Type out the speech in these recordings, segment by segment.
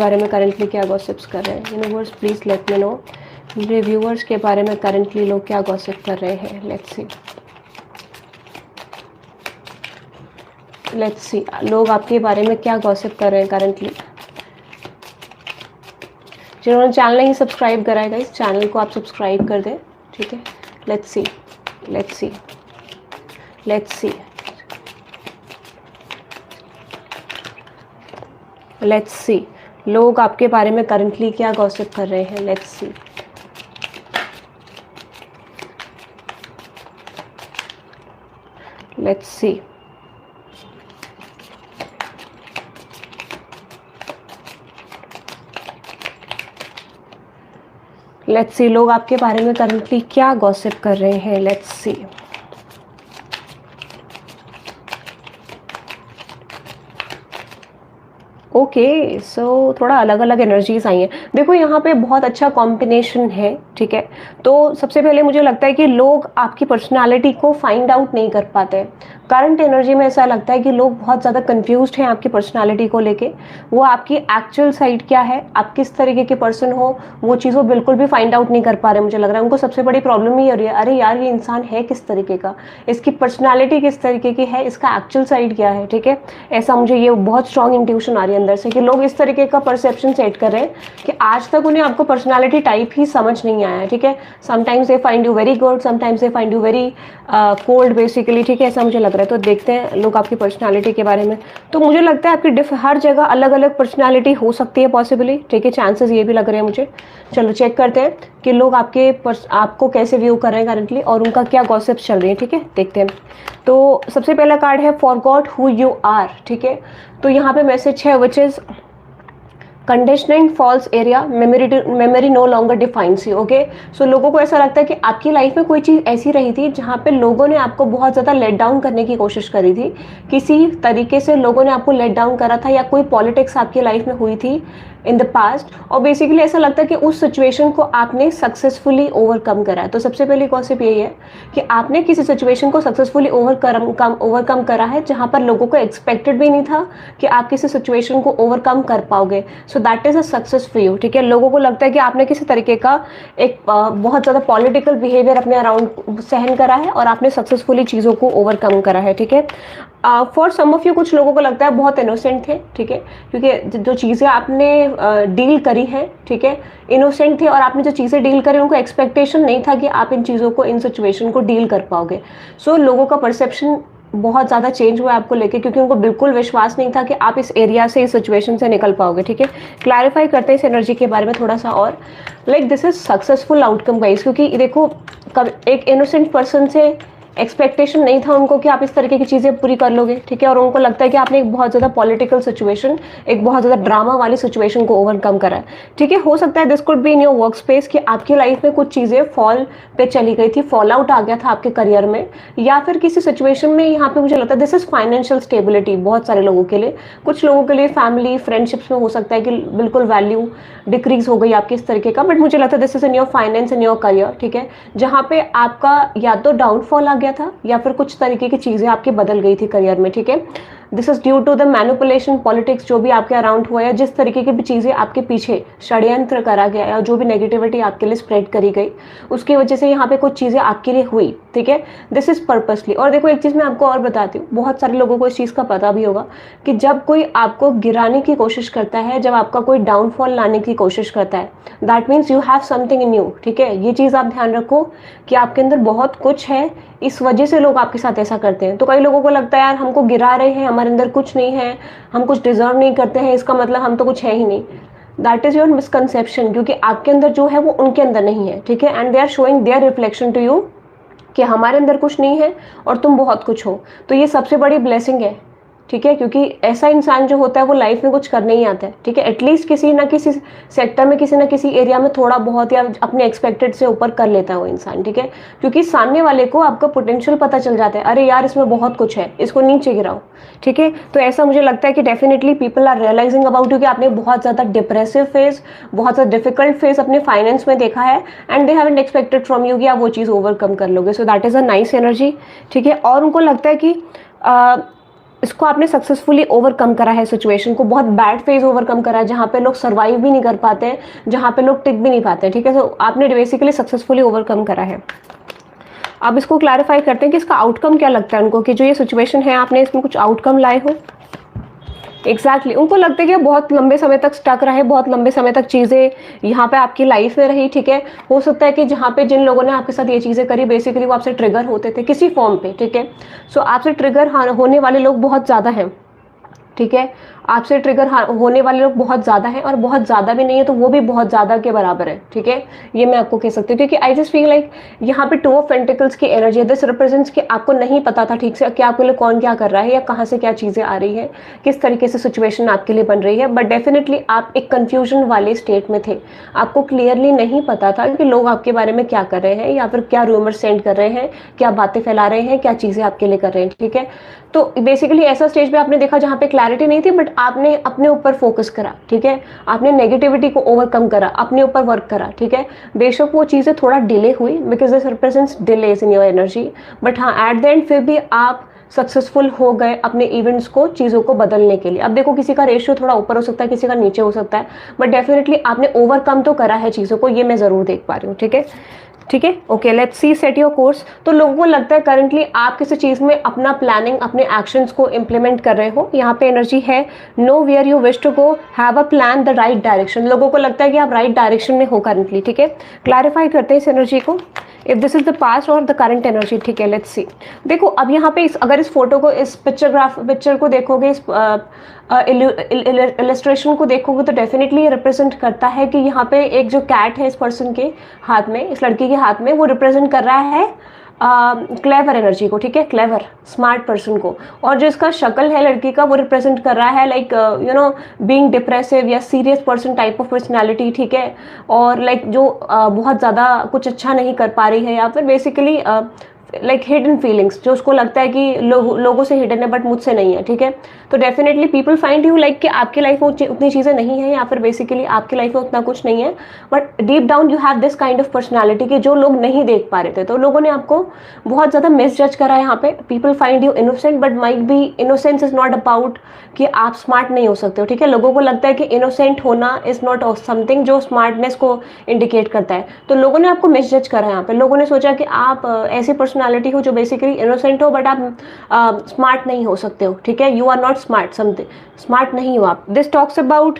बारे में करंटली क्या गॉसिप्स कर रहे हैं। Universe please let me no, मेरे व्यूअर्स के बारे में करंटली लोग क्या गॉसिप कर रहे हैं। लेट्स सी लोग आपके बारे में क्या गॉसिप कर रहे हैं करंटली। जिन्होंने चैनल नहीं सब्सक्राइब करा है इस चैनल को आप सब्सक्राइब कर दें, ठीक है। Let's see let's see let's see let's see लोग आपके बारे में करंटली क्या गॉसिप कर रहे हैं। Let's see let's see let's see लोग आपके बारे में करंटली क्या गॉसिप कर रहे हैं। लेट्स सी ओके सो थोड़ा अलग अलग एनर्जीज आई हैं। देखो यहाँ पे बहुत अच्छा कॉम्बिनेशन है, ठीक है। तो सबसे पहले मुझे लगता है कि लोग आपकी पर्सनालिटी को फाइंड आउट नहीं कर पाते। करंट एनर्जी में ऐसा लगता है कि लोग बहुत ज़्यादा कंफ्यूज्ड हैं आपकी पर्सनालिटी को लेके। वो आपकी एक्चुअल साइड क्या है, आप किस तरीके के पर्सन हो, वो चीज़ वो बिल्कुल भी फाइंड आउट नहीं कर पा रहे। मुझे लग रहा है उनको सबसे बड़ी प्रॉब्लम ही हो रही है, अरे यार ये इंसान है किस तरीके का, इसकी पर्सनैलिटी किस तरीके की है, इसका एक्चुअल साइड क्या है, ठीक है। ऐसा मुझे ये बहुत स्ट्रॉन्ग इंट्यूशन आ रही है अंदर से कि लोग इस तरीके का परसेप्शन सेट कर रहे हैं कि आज तक उन्हें आपको पर्सनालिटी टाइप ही समझ नहीं आया है, ठीक है। Sometimes they find you very good, sometimes they find you very cold basically, ठीक है। ऐसा मुझे लग रहा है। तो देखते हैं लोग आपकी पर्सनालिटी के बारे में। तो मुझे लगता है आपकी हर जगह अलग अलग पर्सनालिटी हो सकती है पॉसिबली, ठीक है। चांसेस ये भी लग रहे हैं मुझे। चलो चेक करते हैं कि लोग आपको कैसे व्यू कर रहे हैं करंटली और उनका क्या गॉसिप्स चल रही है, ठीक है। देखते हैं। तो सबसे पहला कार्ड है फॉरगॉट हु यू आर, ठीक है। तो यहाँ पे मैसेज है which is conditioning false area, memory no longer defines you, okay. So लोगों को ऐसा लगता है कि आपकी लाइफ में कोई चीज़ ऐसी रही थी जहाँ पे लोगों ने आपको बहुत ज़्यादा लेट डाउन करने की कोशिश करी थी। किसी तरीके से लोगों ने आपको लेट डाउन करा था या कोई पॉलिटिक्स आपकी लाइफ में हुई थी इन द पास्ट, और बेसिकली ऐसा लगता है कि उस सिचुएशन को आपने सक्सेसफुली ओवरकम करा है। तो सबसे पहली कॉन्सेप्ट यही है कि आपने किसी सिचुएशन को सक्सेसफुली ओवरकम करा है जहाँ पर लोगों को एक्सपेक्टेड भी नहीं था कि आप किसी सिचुएशन को ओवरकम कर पाओगे। So that is a success for you, ठीक है। लोगों को लगता है कि आपने किसी तरीके का एक बहुत ज़्यादा पॉलिटिकल बिहेवियर अपने अराउंड सहन करा है और आपने सक्सेसफुली चीज़ों को ओवरकम करा है, ठीक है। फॉर सम ऑफ यू कुछ लोगों को लगता है बहुत इनोसेंट थे, ठीक है, क्योंकि जो चीज़ें आपने डील करी हैं, ठीक है, इनोसेंट थे और आपने जो चीज़ें डील करी उनको एक्सपेक्टेशन नहीं था कि आप इन चीज़ों को, इन सिचुएशन को डील कर पाओगे। सो लोगों का परसेप्शन बहुत ज़्यादा चेंज हुआ है आपको लेके, क्योंकि उनको बिल्कुल विश्वास नहीं था कि आप इस एरिया से, इस सिचुएशन से निकल पाओगे, ठीक है। क्लैरिफाई करते हैं इस एनर्जी के बारे में थोड़ा सा और, like this is successful outcome guys, क्योंकि देखो एक इनोसेंट पर्सन से एक्सपेक्टेशन नहीं था उनको कि आप इस तरीके की चीज़ें पूरी कर लोगे, ठीक है। और उनको लगता है कि आपने एक बहुत ज़्यादा पॉलिटिकल सिचुएशन, एक बहुत ज़्यादा ड्रामा वाली सिचुएशन को ओवरकम करा है, ठीक है। हो सकता है this could be in your work space कि आपकी लाइफ में कुछ चीज़ें फॉल पे चली गई थी, फॉल आउट आ गया था आपके करियर में, या फिर किसी सिचुएशन में। यहाँ पे मुझे लगता है दिस इज फाइनेंशियल स्टेबिलिटी बहुत सारे लोगों के लिए। कुछ लोगों के लिए फैमिली फ्रेंडशिप्स में हो सकता है कि बिल्कुल वैल्यू डिक्रीज हो गई आपकी इस तरीके का, बट मुझे लगता है this is in your finance, in your career, ठीक है, जहाँ पे आपका या तो डाउनफॉल आ गया था या फिर कुछ तरीके की चीज़ें आपकी बदल गई थी करियर में, ठीक है। This is due to the manipulation, politics जो भी आपके अराउंड हुआ है, जिस तरीके की भी चीज़ें आपके पीछे षड्यंत्र करा गया या जो भी नेगेटिविटी आपके लिए स्प्रेड करी गई, उसकी वजह से यहाँ पे कुछ चीज़ें आपके लिए हुई, ठीक है। This is purposely. और देखो एक चीज़ मैं आपको और बताती हूँ, बहुत सारे लोगों को इस चीज़ का पता भी होगा कि जब कोई आपको गिराने की कोशिश करता है, जब आपका कोई डाउनफॉल लाने की कोशिश करता है, that means you have something in you, ठीक है। ये चीज़ आप ध्यान रखो कि आपके अंदर बहुत कुछ है, इस वजह से लोग आपके साथ ऐसा करते हैं। तो कई लोगों को लगता है यार हमको गिरा रहे हैं, हमारे अंदर कुछ नहीं है, हम कुछ डिजर्व नहीं करते हैं, इसका मतलब हम तो कुछ है ही नहीं। दैट इज योर मिसकंसेप्शन, क्योंकि आपके अंदर जो है वो उनके अंदर नहीं है, ठीक है। And they are showing their reflection to you कि हमारे अंदर कुछ नहीं है और तुम बहुत कुछ हो। तो ये सबसे बड़ी ब्लेसिंग है, ठीक है, क्योंकि ऐसा इंसान जो होता है वो लाइफ में कुछ करने ही आता है, ठीक है। एटलीस्ट किसी ना किसी सेक्टर में, किसी ना किसी एरिया में थोड़ा बहुत या अपने एक्सपेक्टेड से ऊपर कर लेता है वो इंसान, ठीक है, क्योंकि सामने वाले को आपका पोटेंशियल पता चल जाता है, अरे यार इसमें बहुत कुछ है, इसको नीचे गिराओ, ठीक है। तो ऐसा मुझे लगता है कि definitely people are realising about you कि आपने बहुत ज़्यादा डिप्रेसिव फेज, बहुत ज़्यादा डिफिकल्ट फेज अपने फाइनेंस में देखा है, and they haven't expected from you कि आप वो चीज़ ओवरकम कर लोगे। So that is a nice energy, ठीक है। और उनको लगता है कि इसको आपने सक्सेसफुली ओवरकम करा है, सिचुएशन को, बहुत बैड फेज ओवरकम करा है जहाँ पे लोग सर्वाइव भी नहीं कर पाते हैं, जहाँ पे लोग टिक भी नहीं पाते हैं, ठीक है। तो आपने बेसिकली सक्सेसफुली ओवरकम करा है। अब इसको क्लैरिफाई करते हैं कि इसका आउटकम क्या लगता है उनको, कि जो ये सिचुएशन है आपने इसमें कुछ आउटकम लाए हो। एग्जैक्टली उनको लगता है कि बहुत लंबे समय तक स्टक रहे, बहुत लंबे समय तक चीज़ें यहाँ पे आपकी लाइफ में रही, ठीक है। हो सकता है कि जहाँ पे जिन लोगों ने आपके साथ ये चीज़ें करी बेसिकली वो आपसे ट्रिगर होते थे किसी फॉर्म पे, ठीक है। सो आपसे ट्रिगर होने वाले लोग बहुत ज़्यादा हैं, ठीक है। आपसे ट्रिगर होने वाले लोग बहुत ज़्यादा हैं, और बहुत ज़्यादा भी नहीं है तो वो भी बहुत ज़्यादा के बराबर है, ठीक है। ये मैं आपको कह सकती हूँ, क्योंकि आई जस्ट फील लाइक यहाँ पे 2 ऑफ पेंटिकल्स की एनर्जी है। दिस रिप्रेजेंट्स कि आपको नहीं पता था ठीक से कि आपके लिए कौन क्या कर रहा है, या कहाँ से क्या चीज़ें आ रही है, किस तरीके से सिचुएशन आपके लिए बन रही है। बट डेफिनेटली आप एक कन्फ्यूजन वाले स्टेट में थे, आपको क्लियरली नहीं पता था कि लोग आपके बारे में क्या कर रहे हैं, या फिर क्या रूमर सेंड कर रहे हैं, क्या बातें फैला रहे हैं, क्या चीज़ें आपके लिए कर रहे हैं, ठीक है। तो बेसिकली ऐसा स्टेज पे आपने देखा जहाँ पे क्लैरिटी नहीं थी, बट आपने अपने ऊपर फोकस करा, ठीक है। आपने नेगेटिविटी को ओवरकम करा, अपने ऊपर वर्क करा, ठीक है। बेशक वो चीज़ें थोड़ा डिले हुई, because this represents delays in your energy, but हाँ एट द एंड फिर भी आप सक्सेसफुल हो गए अपने इवेंट्स को, चीज़ों को बदलने के लिए। अब देखो किसी का रेशियो थोड़ा ऊपर हो सकता है, किसी का नीचे हो सकता है, बट डेफिनेटली आपने ओवरकम तो करा है चीज़ों को, ये मैं ज़रूर देख पा रही हूँ, ठीक है। ठीक है, okay, let's see set your course. तो लोगों को लगता है करंटली आप किसी चीज़ में अपना प्लानिंग, अपने एक्शंस को इम्प्लीमेंट कर रहे हो। यहाँ पे एनर्जी है know where you wish to go, have a plan the right direction. लोगों को लगता है कि आप राइट डायरेक्शन में हो करंटली, ठीक है। क्लैरिफाई करते हैं इस एनर्जी को, if this is the past और द करंट एनर्जी, ठीक है। लेट्स सी। देखो अब यहाँ पे अगर इस फोटो को, इस पिक्चर को देखोगे, इस इलस्ट्रेशन को देखोगे, तो डेफिनेटली ये रिप्रेजेंट करता है कि यहाँ पे एक जो कैट है इस पर्सन के हाथ में, इस लड़की के हाथ में, वो रिप्रेजेंट कर रहा है क्लेवर एनर्जी को, ठीक है, क्लेवर स्मार्ट पर्सन को। और जो इसका शक्ल है लड़की का, वो रिप्रेजेंट कर रहा है like you know being depressive या serious person type of personality, ठीक है। और लाइक जो बहुत ज़्यादा कुछ अच्छा नहीं कर पा रही है, या फिर बेसिकली लाइक हिडन फीलिंग्स, जो उसको लगता है कि लोगों से हिडन है बट मुझसे नहीं है, ठीक है। तो definitely people find you like कि आपकी लाइफ में उतनी चीज़ें नहीं है, या फिर बेसिकली आपकी लाइफ में उतना कुछ नहीं है, but deep down you have this kind of personality कि जो लोग नहीं देख पा रहे थे। तो लोगों ने आपको बहुत ज़्यादा मिस जज करा है यहाँ पे। People find you innocent, but might be innocence is not about कि आप स्मार्ट नहीं हो सकते हो, ठीक है। लोगों को लगता है कि इनोसेंट होना इज नॉट समथिंग जो स्मार्टनेस को इंडिकेट करता है। तो लोगों ने आपको मिस जज करा है यहाँ पे। लोगों ने सोचा कि आप ऐसी पर्सनालिटी हो जो बेसिकली इनोसेंट हो, बट आप स्मार्ट नहीं हो सकते हो, ठीक है। You are not smart, something smart नहीं हो आप। दिस टॉक्स अबाउट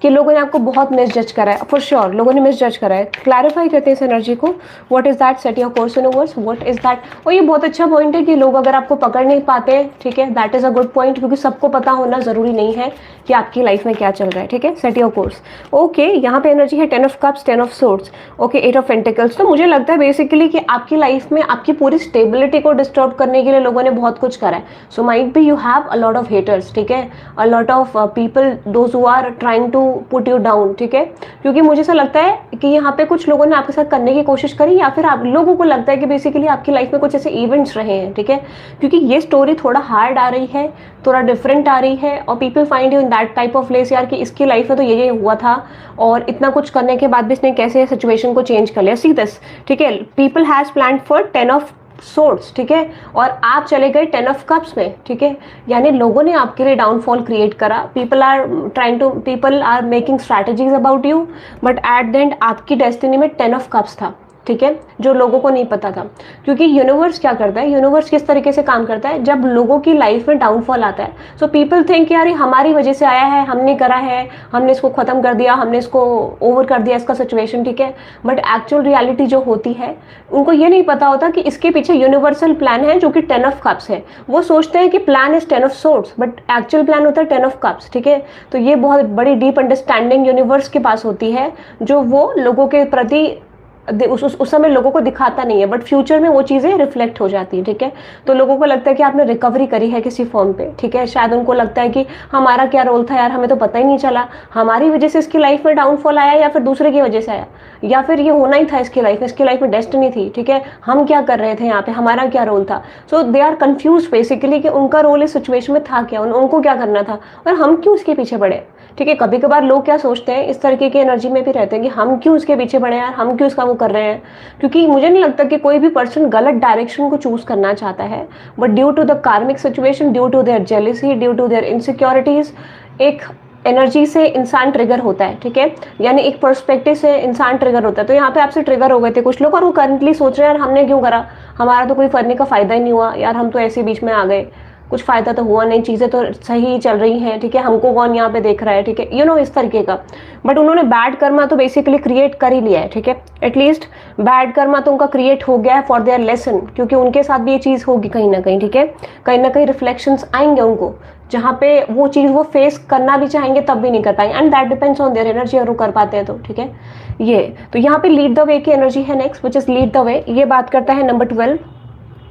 कि लोगों ने आपको बहुत मिस जज करा है, फॉर श्योर लोगों ने मिस जज करा है। क्लैरिफाई करते हैं इस एनर्जी को, what is that, set your course universe, what is that. और ये बहुत अच्छा पॉइंट है कि लोग अगर आपको पकड़ नहीं पाते, ठीक है, that is a good point, क्योंकि सबको पता होना जरूरी नहीं है कि आपकी लाइफ में क्या चल रहा है, ठीक है। Set your course, okay. यहाँ पे एनर्जी है 10 of cups, 10 of swords, okay, 8 of pentacles. तो मुझे लगता है बेसिकली कि आपकी लाइफ में आपकी पूरी स्टेबिलिटी को डिस्टर्ब करने के लिए लोगों ने बहुत कुछ करा है। So might be you have a lot of haters, ठीक है, a lot of people those who are trying to put you down, ठीक है। क्योंकि मुझे ऐसा लगता है कि यहाँ पे कुछ लोगों ने आपके साथ करने की कोशिश करी, या फिर आप लोगों को लगता है कि बेसिकली आपकी लाइफ में कुछ ऐसे इवेंट्स रहे हैं, ठीक है। क्योंकि ये स्टोरी थोड़ा हार्ड आ रही है, थोड़ा डिफरेंट आ रही है, और people find you in that type of place, यार कि इसकी लाइफ में तो ये हुआ था, और इतना कुछ करने के बाद भी इसने कैसे सिचुएशन को चेंज कर लिया। सी दिस, ठीक है, people has planned for 10 of swords, ठीक है, और आप चले गए 10 ऑफ कप्स में, ठीक है। यानी लोगों ने आपके लिए डाउनफॉल क्रिएट करा। People are making strategies about you, but at the end आपकी डेस्टिनी में 10 ऑफ कप्स था, ठीक है, जो लोगों को नहीं पता था। क्योंकि यूनिवर्स क्या करता है, यूनिवर्स किस तरीके से काम करता है, जब लोगों की लाइफ में डाउनफॉल आता है, सो पीपल थिंक यार हमारी वजह से आया है, हमने करा है, हमने इसको खत्म कर दिया, हमने इसको ओवर कर दिया इसका सिचुएशन, ठीक है। बट एक्चुअल रियलिटी जो होती है, उनको ये नहीं पता होता कि इसके पीछे यूनिवर्सल प्लान है जो कि 10 ऑफ कप्स है। वो सोचते हैं कि plan is 10 of swords, but actual plan होता है 10 ऑफ कप्स, ठीक है। तो ये बहुत बड़ी डीप अंडरस्टैंडिंग यूनिवर्स के पास होती है, जो वो लोगों के प्रति उस समय लोगों को दिखाता नहीं है, बट फ्यूचर में वो चीज़ें रिफ्लेक्ट हो जाती है, ठीक है। तो लोगों को लगता है कि आपने रिकवरी करी है किसी फॉर्म पे, ठीक है। शायद उनको लगता है कि हमारा क्या रोल था यार, हमें तो पता ही नहीं चला, हमारी वजह से इसकी लाइफ में डाउनफॉल आया, या फिर दूसरे की वजह से आया, या फिर ये होना ही था इसकी लाइफ में डेस्टिनी थी, ठीक है। हम क्या कर रहे थे यहाँ पे, हमारा क्या रोल था। सो दे आर कन्फ्यूज बेसिकली कि उनका रोल इस सिचुएशन में था क्या, उनको क्या करना था, और हम क्यों इसके पीछे पड़े। ठीक है। कभी कभार लोग क्या सोचते हैं, इस तरीके की एनर्जी में भी रहते हैं कि हम क्यों इसके पीछे पड़े यार, हम क्यों इसका वो कर रहे हैं। क्योंकि मुझे नहीं लगता कि कोई भी पर्सन गलत डायरेक्शन को चूज करना चाहता है, but due to the karmic situation, due to their jealousy, due to their insecurities, एक एनर्जी से इंसान ट्रिगर होता है, ठीक है। यानी एक पर्सपेक्टिव से इंसान ट्रिगर होता है। तो यहाँ पे आपसे ट्रिगर हो गए थे कुछ लोग, और वो करंटली सोच रहे हैं यार हमने क्यों करा, हमारा तो कोई करने का फायदा ही नहीं हुआ यार, हम तो ऐसे बीच में आ गए, कुछ फायदा तो हुआ नहीं, चीजें तो सही चल रही हैं, ठीक है, हमको कौन यहाँ पे देख रहा है, ठीक है, यू नो, इस तरीके का। बट उन्होंने बैड कर्मा तो बेसिकली क्रिएट कर ही लिया है, ठीक है। एटलीस्ट बैड कर्मा तो उनका क्रिएट हो गया है फॉर देयर लेसन, क्योंकि उनके साथ भी ये चीज होगी कहीं ना कहीं, ठीक है। कहीं ना कहीं रिफ्लेक्शंस आएंगे उनको, जहाँ पे वो चीज वो फेस करना भी चाहेंगे तब भी नहीं कर पाएंगे, and that depends on their energy, अगर वो कर पाते हैं तो, ठीक है। ये तो यहाँ पे लीड द वे की एनर्जी है next, which is lead the वे। ये बात करता है number 12,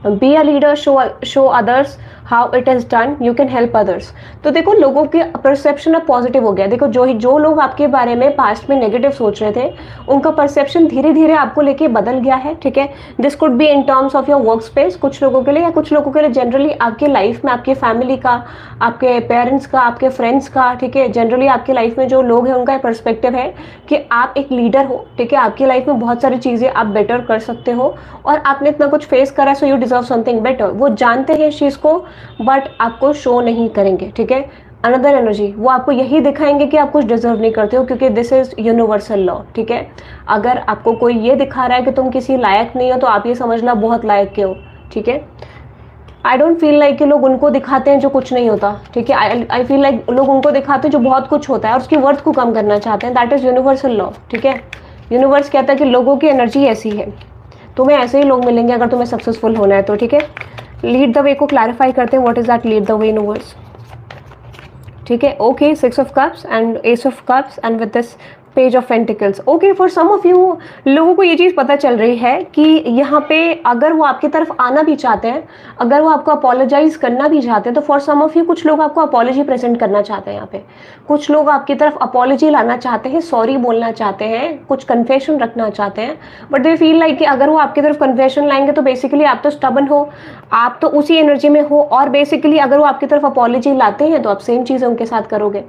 be a leader, show others how it is done, you can help others. तो देखो लोगों के परसेप्शन अब पॉजिटिव हो गया। देखो जो लोग आपके बारे में पास्ट में नेगेटिव सोच रहे थे, उनका परसेप्शन धीरे धीरे आपको लेके बदल गया है, ठीक है। This could be in terms of your work space, कुछ लोगों के लिए, या कुछ लोगों के लिए जनरली आपके लाइफ में, आपके फैमिली का, आपके पेरेंट्स का, आपके फ्रेंड्स का, ठीक है। जनरली आपकी लाइफ में जो लोग हैं उनका पर्सपेक्टिव है कि आप एक लीडर हो, ठीक है। आपकी लाइफ में बहुत सारी चीजें आप बेटर कर सकते हो, और आपने इतना कुछ फेस करा, so you deserve something better. वो जानते हैं इस चीज को, बट आपको शो नहीं करेंगे, ठीक है। अनदर एनर्जी, वो आपको यही दिखाएंगे कि आप कुछ डिजर्व नहीं करते हो, क्योंकि दिस इज यूनिवर्सल लॉ, ठीक है। अगर आपको कोई ये दिखा रहा है कि तुम किसी लायक नहीं हो, तो आप ये समझना बहुत लायक के हो, ठीक है। आई डोंट फील लाइक कि लोग उनको दिखाते हैं जो कुछ नहीं होता, ठीक है। आई फील लाइक लोग उनको दिखाते हैं जो बहुत कुछ होता है और उसकी वर्थ को कम करना चाहते हैं। दैट इज यूनिवर्सल लॉ, ठीक है। यूनिवर्स कहता है कि लोगों की एनर्जी ऐसी है, तुम्हें ऐसे ही लोग मिलेंगे अगर तुम्हें सक्सेसफुल होना है तो, ठीक है। लीड द वे को क्लैरिफाई करते हैं, what is that lead the way universe, ठीक है। Okay, 6 of cups and ace of cups and with this page of pentacles. Okay, for some of you, लोगों को ये चीज़ पता चल रही है कि यहाँ पे अगर वो आपकी तरफ आना भी चाहते हैं, अगर वो आपको अपोलोजाइज करना भी चाहते हैं, तो फॉर सम ऑफ यू कुछ लोग आपको अपोलॉजी प्रेजेंट करना चाहते हैं। यहाँ पे कुछ लोग आपकी तरफ अपोलॉजी लाना चाहते हैं, सॉरी बोलना चाहते हैं, कुछ कन्फेशन रखना चाहते हैं, बट दे फील लाइक कि अगर वो आपकी तरफ कन्फेशन लाएंगे तो बेसिकली आप तो स्टबन हो, आप तो उसी एनर्जी में हो, और बेसिकली अगर वो आपकी तरफ अपोलॉजी लाते हैं तो आप सेम चीज़ें उनके साथ करोगे।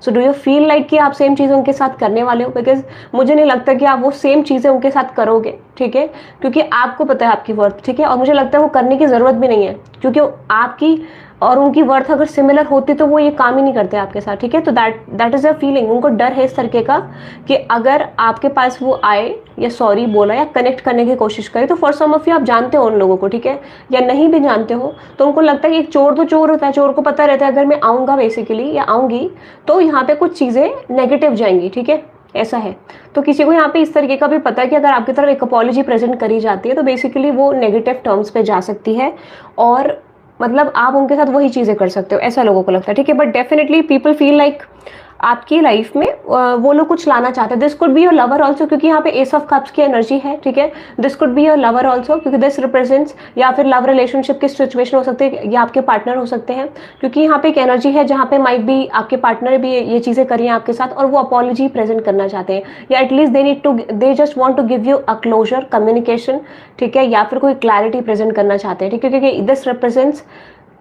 So do you feel like कि आप सेम चीज़ें उनके साथ करने वाले हो? बिकॉज मुझे नहीं लगता कि आप वो सेम चीज़ें उनके साथ करोगे, ठीक है, क्योंकि आपको पता है आपकी वर्थ, ठीक है। और मुझे लगता है वो करने की ज़रूरत भी नहीं है, क्योंकि आपकी और उनकी वर्थ अगर सिमिलर होती तो वो ये काम ही नहीं करते आपके साथ, ठीक है। तो दैट इज़ अ फीलिंग, उनको डर है इस तरीके का कि अगर आपके पास वो आए या सॉरी बोला या कनेक्ट करने की कोशिश करे, तो फॉर सम ऑफ यू आप जानते हो उन लोगों को, ठीक है, या नहीं भी जानते हो, तो उनको लगता है कि एक चोर तो चोर होता है, चोर को पता रहता है अगर मैं आऊँगा बेसिकली या आऊँगी तो यहाँ पे कुछ चीज़ें नेगेटिव जाएंगी, ठीक है, ऐसा है। तो किसी को यहाँ पे इस तरीके का भी पता है कि अगर आपकी तरफ एक अपॉलॉजी प्रेजेंट करी जाती है तो बेसिकली वो नेगेटिव टर्म्स पे जा सकती है, और मतलब आप उनके साथ वही चीज़ें कर सकते हो, ऐसा लोगों को लगता है, ठीक है। But definitely people feel like आपकी लाइफ में वो लोग कुछ लाना चाहते हैं। This could be your lover also, क्योंकि यहाँ पे एस ऑफ कप्स की एनर्जी है, ठीक है। This could be your lover also, क्योंकि दिस रिप्रेजेंट्स, या फिर लव रिलेशनशिप की सिचुएशन हो सकती है, या आपके पार्टनर हो सकते हैं, क्योंकि यहाँ पे एक एनर्जी है जहाँ पे माइट भी आपके पार्टनर भी ये चीज़ें करी हैं आपके साथ, और वो अपॉलॉजी प्रेजेंट करना चाहते हैं, या at least they just want to give you a closer communication, ठीक है, या फिर कोई क्लैरिटी प्रेजेंट करना चाहते हैं, ठीक है, क्योंकि दिस रिप्रेजेंट्स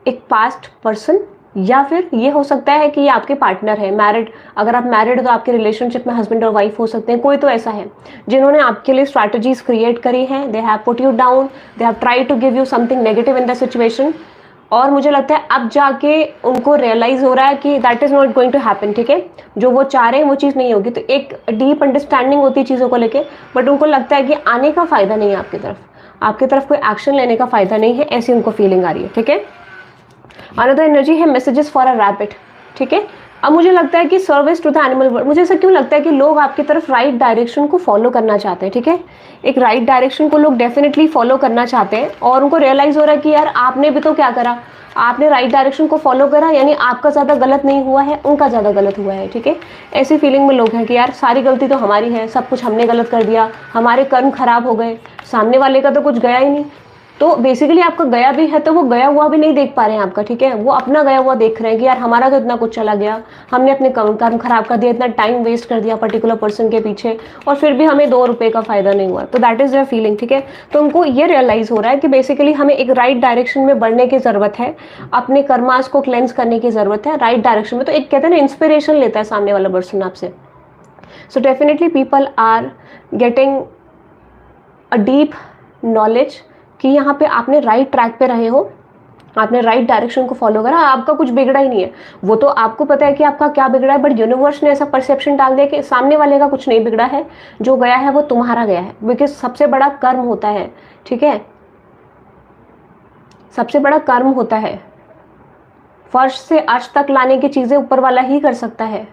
एक पास्ट पर्सन, या फिर ये हो सकता है कि ये आपके पार्टनर है, मैरिड, अगर आप मैरिड हो तो आपके रिलेशनशिप में हस्बैंड और वाइफ हो सकते हैं। कोई तो ऐसा है जिन्होंने आपके लिए स्ट्रैटेजीज क्रिएट करी हैं, they have put you down, they have try to give you something negative in the situation, और मुझे लगता है अब जाके उनको रियलाइज हो रहा है कि that is not going to happen, ठीक है, जो वो चाह रहे हैं वो चीज़ नहीं होगी। तो एक डीप अंडरस्टैंडिंग होती है चीज़ों को लेके, बट उनको लगता है कि आने का फायदा नहीं है आपकी तरफ कोई एक्शन लेने का फायदा नहीं है, ऐसी उनको फीलिंग आ रही है, ठीक है। अनदर एनर्जी है मैसेजेस फॉर अ रैबिट, ठीक है। अब मुझे लगता है कि service to the animal world, मुझे ऐसा क्यों लगता है कि लोग आपकी तरफ राइट डायरेक्शन को फॉलो करना चाहते हैं, ठीक है। एक राइट डायरेक्शन को लोग डेफिनेटली फॉलो करना चाहते हैं, और उनको रियलाइज हो रहा है कि यार आपने भी तो क्या करा, आपने राइट डायरेक्शन को फॉलो करा, यानी आपका ज़्यादा गलत नहीं हुआ है, उनका ज़्यादा गलत हुआ है, ठीक है। ऐसी फीलिंग में लोग हैं कि यार सारी गलती तो हमारी है, सब कुछ हमने गलत कर दिया, हमारे कर्म खराब हो गए, सामने वाले का तो कुछ गया ही नहीं, तो बेसिकली आपका गया भी है तो वो गया हुआ भी नहीं देख पा रहे हैं आपका, ठीक है, वो अपना गया हुआ देख रहे हैं कि यार हमारा तो इतना कुछ चला गया, हमने अपने कर्म खराब कर दिया, इतना टाइम वेस्ट कर दिया पर्टिकुलर पर्सन के पीछे, और फिर भी हमें 2 रुपए का फायदा नहीं हुआ। तो दैट इज देयर फीलिंग, ठीक है। तो उनको ये रियलाइज हो रहा है कि बेसिकली हमें एक राइट डायरेक्शन में बढ़ने की जरूरत है, अपने कर्मास को क्लेंस करने की जरूरत है राइट डायरेक्शन में। तो एक कहते हैं ना, इंस्पिरेशन लेता है सामने वाला पर्सन आपसे। So definitely people are getting a deep knowledge कि यहाँ पे आपने राइट ट्रैक पे रहे हो, आपने राइट डायरेक्शन को फॉलो करा, आपका कुछ बिगड़ा ही नहीं है। वो तो आपको पता है कि आपका क्या बिगड़ा है, बट यूनिवर्स ने ऐसा परसेप्शन डाल दिया कि सामने वाले का कुछ नहीं बिगड़ा है, जो गया है वो तुम्हारा गया है। बिकॉज सबसे बड़ा कर्म होता है, ठीक है, सबसे बड़ा कर्म होता है। फर्श से अर्श तक लाने की चीजें ऊपर वाला ही कर सकता है,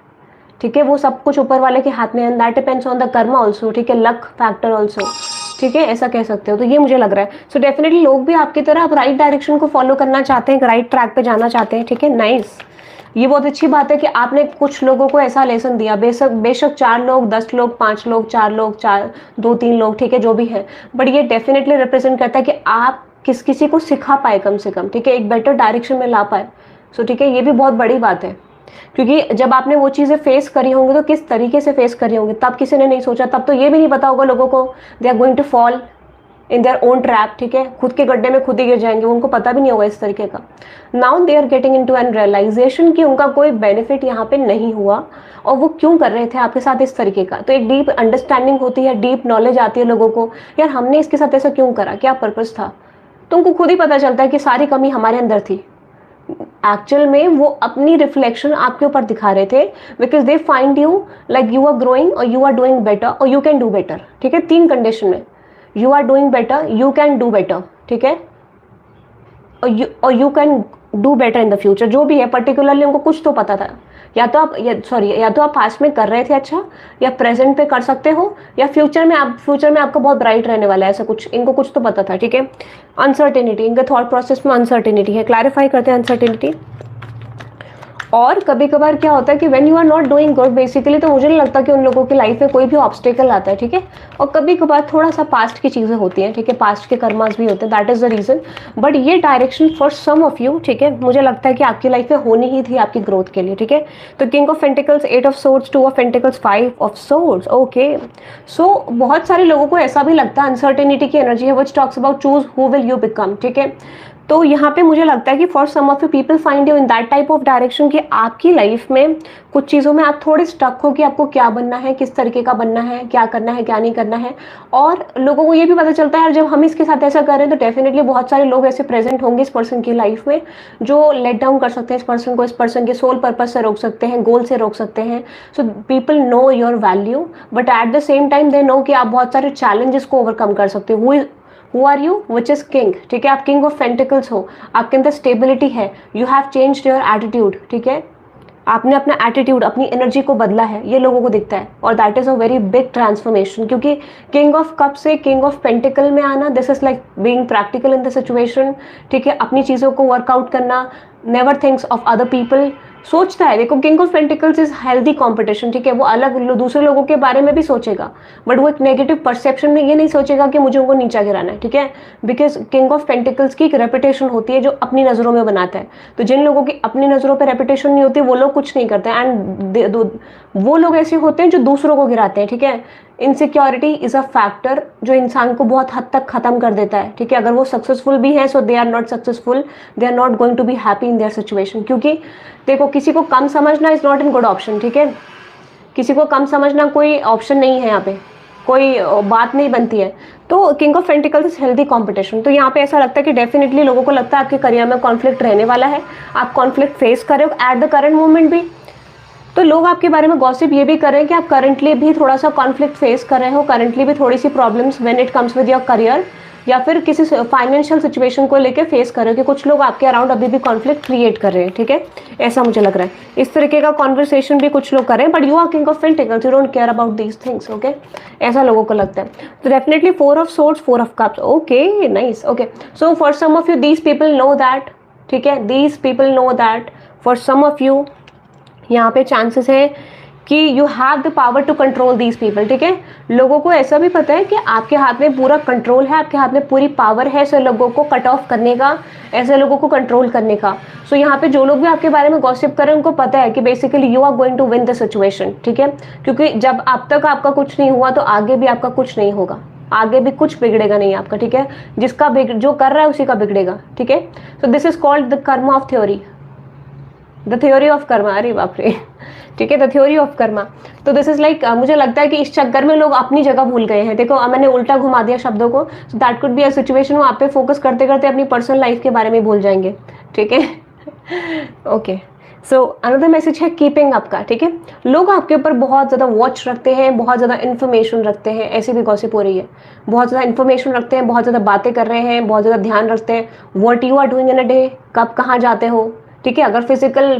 ठीक है, वो सब कुछ ऊपर वाले के हाथ में है। That depends on the Karma also, ठीक है, लक फैक्टर ऑल्सो, ठीक है, ऐसा कह सकते हो। तो ये मुझे लग रहा है। सो डेफिनेटली लोग भी आपकी तरह आप राइट डायरेक्शन को फॉलो करना चाहते हैं, राइट ट्रैक पे जाना चाहते हैं, ठीक है, नाइस। ये बहुत अच्छी बात है कि आपने कुछ लोगों को ऐसा लेसन दिया, बेशक 4 लोग, 10 लोग, 5 लोग, 4 लोग, 2-3 लोग, ठीक है, जो भी है, बट ये डेफिनेटली रिप्रेजेंट करता है कि आप किसी को सिखा पाए कम से कम, ठीक है, एक बेटर डायरेक्शन में ला पाए। सो ठीक है, ये भी बहुत बड़ी बात है, क्योंकि जब आपने वो चीज़ें फेस करी होंगी तो किस तरीके से फेस करी होंगी, तब किसी ने नहीं सोचा, तब तो ये भी नहीं पता होगा लोगों को they are going to fall in their own trap, ठीक है, खुद के गड्ढे में खुद ही गिर जाएंगे, उनको पता भी नहीं होगा इस तरीके का। Now they are getting into an realisation कि उनका कोई बेनिफिट यहाँ पे नहीं हुआ और वो क्यों कर रहे थे आपके साथ इस तरीके का। तो एक डीप अंडरस्टैंडिंग होती है, डीप नॉलेज आती है लोगों को, यार हमने इसके साथ ऐसा क्यों करा, क्या पर्पस था। तो उनको खुद ही पता चलता है कि सारी कमी हमारे अंदर थी। एक्चुअल में वो अपनी रिफ्लेक्शन आपके ऊपर दिखा रहे थे, because they find you like you are growing और यू आर डूइंग बेटर और यू कैन डू बेटर, ठीक है, 3 कंडीशन में, you are doing better, you can do better, ठीक है, और you can do better in the future. जो भी है पर्टिकुलरली उनको कुछ तो पता था, या तो आप पास्ट में कर रहे थे अच्छा, या प्रेजेंट पे कर सकते हो, या फ्यूचर में आपका बहुत ब्राइट रहने वाला है, ऐसा कुछ इनको कुछ तो पता था, ठीक है। अनसर्टेनिटी, इनके थॉट प्रोसेस में अनसर्टेनिटी है, क्लैरिफाई करते हैं अनसर्टेनिटी। और कभी कभार क्या होता है कि when you are not doing good basically, तो मुझे नहीं लगता कि उन लोगों की लाइफ में कोई भी ऑब्स्टेकल आता है, ठीक है। और कभी कभार थोड़ा सा पास्ट की चीज़ें होती हैं, ठीक है, पास्ट के कर्मास भी होते हैं, that is the reason. But ये direction for some of you, ठीक है, मुझे लगता है कि आपकी लाइफ में होनी ही थी आपकी ग्रोथ के लिए, ठीक है। तो king of pentacles, 8 of swords, 2 of pentacles, 5 of swords, okay. So बहुत सारे लोगों को ऐसा भी लगता है अनसर्टेनिटी की एनर्जी है, which talks about choose who will you become, ठीक है। तो यहाँ पे मुझे लगता है कि for some of you people find you in that type of direction कि आपकी लाइफ में कुछ चीज़ों में आप थोड़े स्टक हो कि आपको क्या बनना है, किस तरीके का बनना है, क्या करना है, क्या नहीं करना है। और लोगों को ये भी पता चलता है जब हम इसके साथ ऐसा कर रहे हैं तो डेफिनेटली बहुत सारे लोग ऐसे प्रेजेंट होंगे इस पर्सन की लाइफ में जो लेट डाउन कर सकते हैं इस पर्सन को, इस पर्सन के सोल पर्पस से रोक सकते हैं, गोल से रोक सकते हैं। So people know your value, but at the same time they know कि आप बहुत सारे चैलेंजेस को ओवरकम कर सकते हो। Who are you? Which is king, ठीक है, आप किंग ऑफ पेंटिकल्स हो, आपके अंदर स्टेबिलिटी है, you have changed your attitude, ठीक है, आपने अपना एटीट्यूड, अपनी एनर्जी को बदला है, ये लोगों को दिखता है। और that is a very big transformation, क्योंकि किंग ऑफ कप से किंग ऑफ पेंटिकल में आना, this is like being practical in the situation, ठीक है, अपनी चीज़ों को वर्कआउट करना, never thinks of other people, सोचता है। देखो king of pentacles is healthy competition, ठीक है, वो अलग दूसरे लोगों के बारे में भी सोचेगा, बट वो एक नेगेटिव परसेप्शन में ये नहीं सोचेगा कि मुझे उनको नीचा गिराना है, ठीक है। बिकॉज किंग ऑफ पेंटिकल्स की एक रेपुटेशन होती है जो अपनी नज़रों में बनाता है। तो जिन लोगों की अपनी नज़रों पर रेपुटेशन नहीं होती वो लोग कुछ नहीं करते, एंड वो लोग ऐसे होते हैं जो दूसरों को गिराते हैं, ठीक है। इनसिक्योरिटी इज अ फैक्टर जो इंसान को बहुत हद तक खत्म कर देता है, ठीक है। अगर वो सक्सेसफुल भी है so they are not successful, they are not going to be happy in their situation, क्योंकि देखो किसी को कम समझना is not in good option, ठीक है। किसी को कम समझना कोई ऑप्शन नहीं है, यहाँ पे कोई बात नहीं बनती है। तो king of pentacles is healthy competition. तो यहाँ पे ऐसा लगता है कि डेफिनेटली लोगों को लगता है आपके करियर में कॉन्फ्लिक्ट रहने वाला है, आप कॉन्फ्लिक्ट फेस कर रहे हो एट द करंट मोमेंट भी। तो लोग आपके बारे में गॉसिप ये भी कर रहे हैं कि आप करंटली भी थोड़ा सा कॉन्फ्लिक्ट फेस कर रहे हो, करंटली भी थोड़ी सी problems when it comes with your career, या फिर किसी फाइनेंशियल सिचुएशन को लेकर फेस कर रहे हो कि कुछ लोग आपके अराउंड अभी भी कॉन्फ्लिक्ट क्रिएट कर रहे हैं, ठीक है, ऐसा मुझे लग रहा है। इस तरीके का कॉन्वर्सेशन भी कुछ लोग कर रहे हैं, but you are king of pentacles, you don't care about these things, okay, ऐसा लोगों को लगता है। तो definitely 4 of swords, 4 of cups, okay, nice, okay. So for some of you these people know that, ठीक है, these people know that for some of you यहाँ पे चांसेस है कि you have the power to control these people, ठीक है। लोगों को ऐसा भी पता है कि आपके हाथ में पूरा कंट्रोल है, आपके हाथ में पूरी पावर है ऐसे लोगों को कट ऑफ करने का, ऐसे लोगों को कंट्रोल करने का। सो यहाँ पे जो लोग भी आपके बारे में गॉसिप कर रहे हैं उनको पता है कि basically you are going to win the situation, ठीक है। क्योंकि जब अब तक आपका कुछ नहीं हुआ तो आगे भी आपका कुछ नहीं होगा, आगे भी कुछ बिगड़ेगा नहीं आपका, ठीक है। जिसका जो कर रहा है उसी का बिगड़ेगा, ठीक है। So this is called the Karma of theory, the theory of Karma, अरे बाप रे, ठीक है, द थ्योरी ऑफ कर्मा। तो दिस इज लाइक मुझे लगता है कि इस चक्कर में लोग अपनी जगह भूल गए हैं। देखो मैंने उल्टा घुमा दिया शब्दों को, so that could be a situation वो आप पे फोकस करते करते अपनी पर्सनल लाइफ के बारे में भूल जाएंगे, ठीक है। ओके, सो अनदर मैसेज है कीपिंग अप का, ठीक है। लोग आपके ऊपर बहुत ज़्यादा वॉच रखते हैं, बहुत ज़्यादा इन्फॉर्मेशन रखते हैं, ऐसी भी गॉसिप हो रही है। बहुत ज़्यादा इन्फॉर्मेशन रखते हैं, बहुत ज़्यादा बातें कर रहे हैं, बहुत ज़्यादा ध्यान रखते हैं what you are doing in a day, कब कहाँ जाते हो, ठीक है। अगर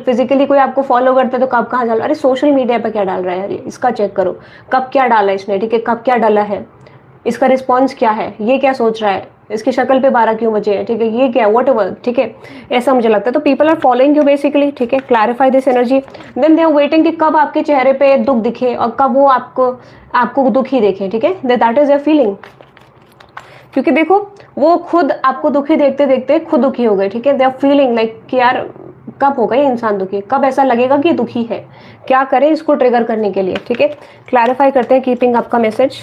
फिजिकली कोई आपको फॉलो करता है तो कब कहाँ डाल, अरे सोशल मीडिया पे क्या डाल रहा है यार, इसका चेक करो, कब क्या डाला है इसने, ठीक है, कब क्या डाला है, इसका रिस्पॉन्स क्या है, ये क्या सोच रहा है, इसकी शक्ल पे 12 क्यों बजे है, ठीक है, ये क्या, वॉट एवर, ठीक है। ऐसा मुझे लगता है। तो people are following you basically, ठीक है। Clarify this energy, then they are waiting कि कब आपके चेहरे पे दुख दिखे और कब वो आपको दुखी देखे, ठीक है। That is your feeling. क्योंकि देखो वो खुद आपको दुखी देखते देखते खुद दुखी हो गए, ठीक है। दे आर फीलिंग लाइक कि यार कब होगा ये इंसान दुखी, कब ऐसा लगेगा कि दुखी है, क्या करें इसको ट्रिगर करने के लिए, ठीक है। क्लैरिफाई करते हैं कीपिंग अप का message.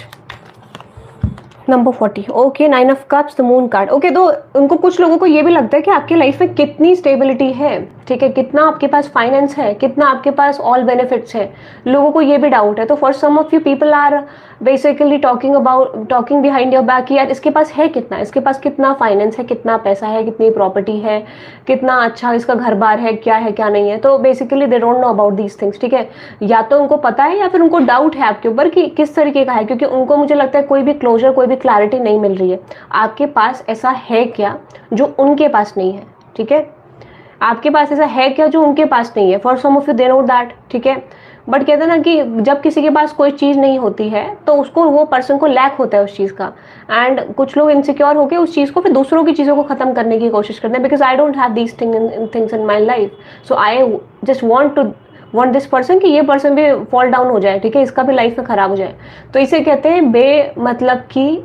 Number 40, okay, 9 of cups, the moon card. Okay, तो उनको कुछ लोगों को ये भी लगता है कि आपकी लाइफ में कितनी स्टेबिलिटी है, ठीक है, कितना आपके पास फाइनेंस है, कितना आपके पास ऑल बेनिफिट्स है, लोगों को ये भी डाउट है। तो for some of you people are basically talking behind your back कि यार इसके पास है कितना, इसके पास कितना फाइनेंस है, कितना पैसा है, कितनी प्रॉपर्टी है, कितना अच्छा इसका घर बार है, क्या है क्या नहीं है। तो basically they don't know about these things, ठीक है। या तो उनको पता है या फिर उनको डाउट है आपके ऊपर कि किस तरीके का है, क्योंकि उनको मुझे लगता है कोई भी क्लोजर, कोई भी क्लैरिटी नहीं मिल रही है। आपके पास ऐसा है क्या जो उनके पास नहीं है, ठीक है। आपके पास ऐसा है क्या जो उनके पास नहीं है। For some of you they know that, ठीक है। बट कहते हैं ना कि जब किसी के पास कोई चीज़ नहीं होती है तो उसको, वो पर्सन को लैक होता है उस चीज़ का। एंड कुछ लोग इनसिक्योर होकर उस चीज़ को फिर दूसरों की चीज़ों को ख़त्म करने की कोशिश करते हैं, because I don't have these things in my life, so I just want this person कि ये पर्सन भी फॉल डाउन हो जाए, ठीक है, इसका भी लाइफ में ख़राब हो जाए। तो इसे कहते हैं बेमतलब की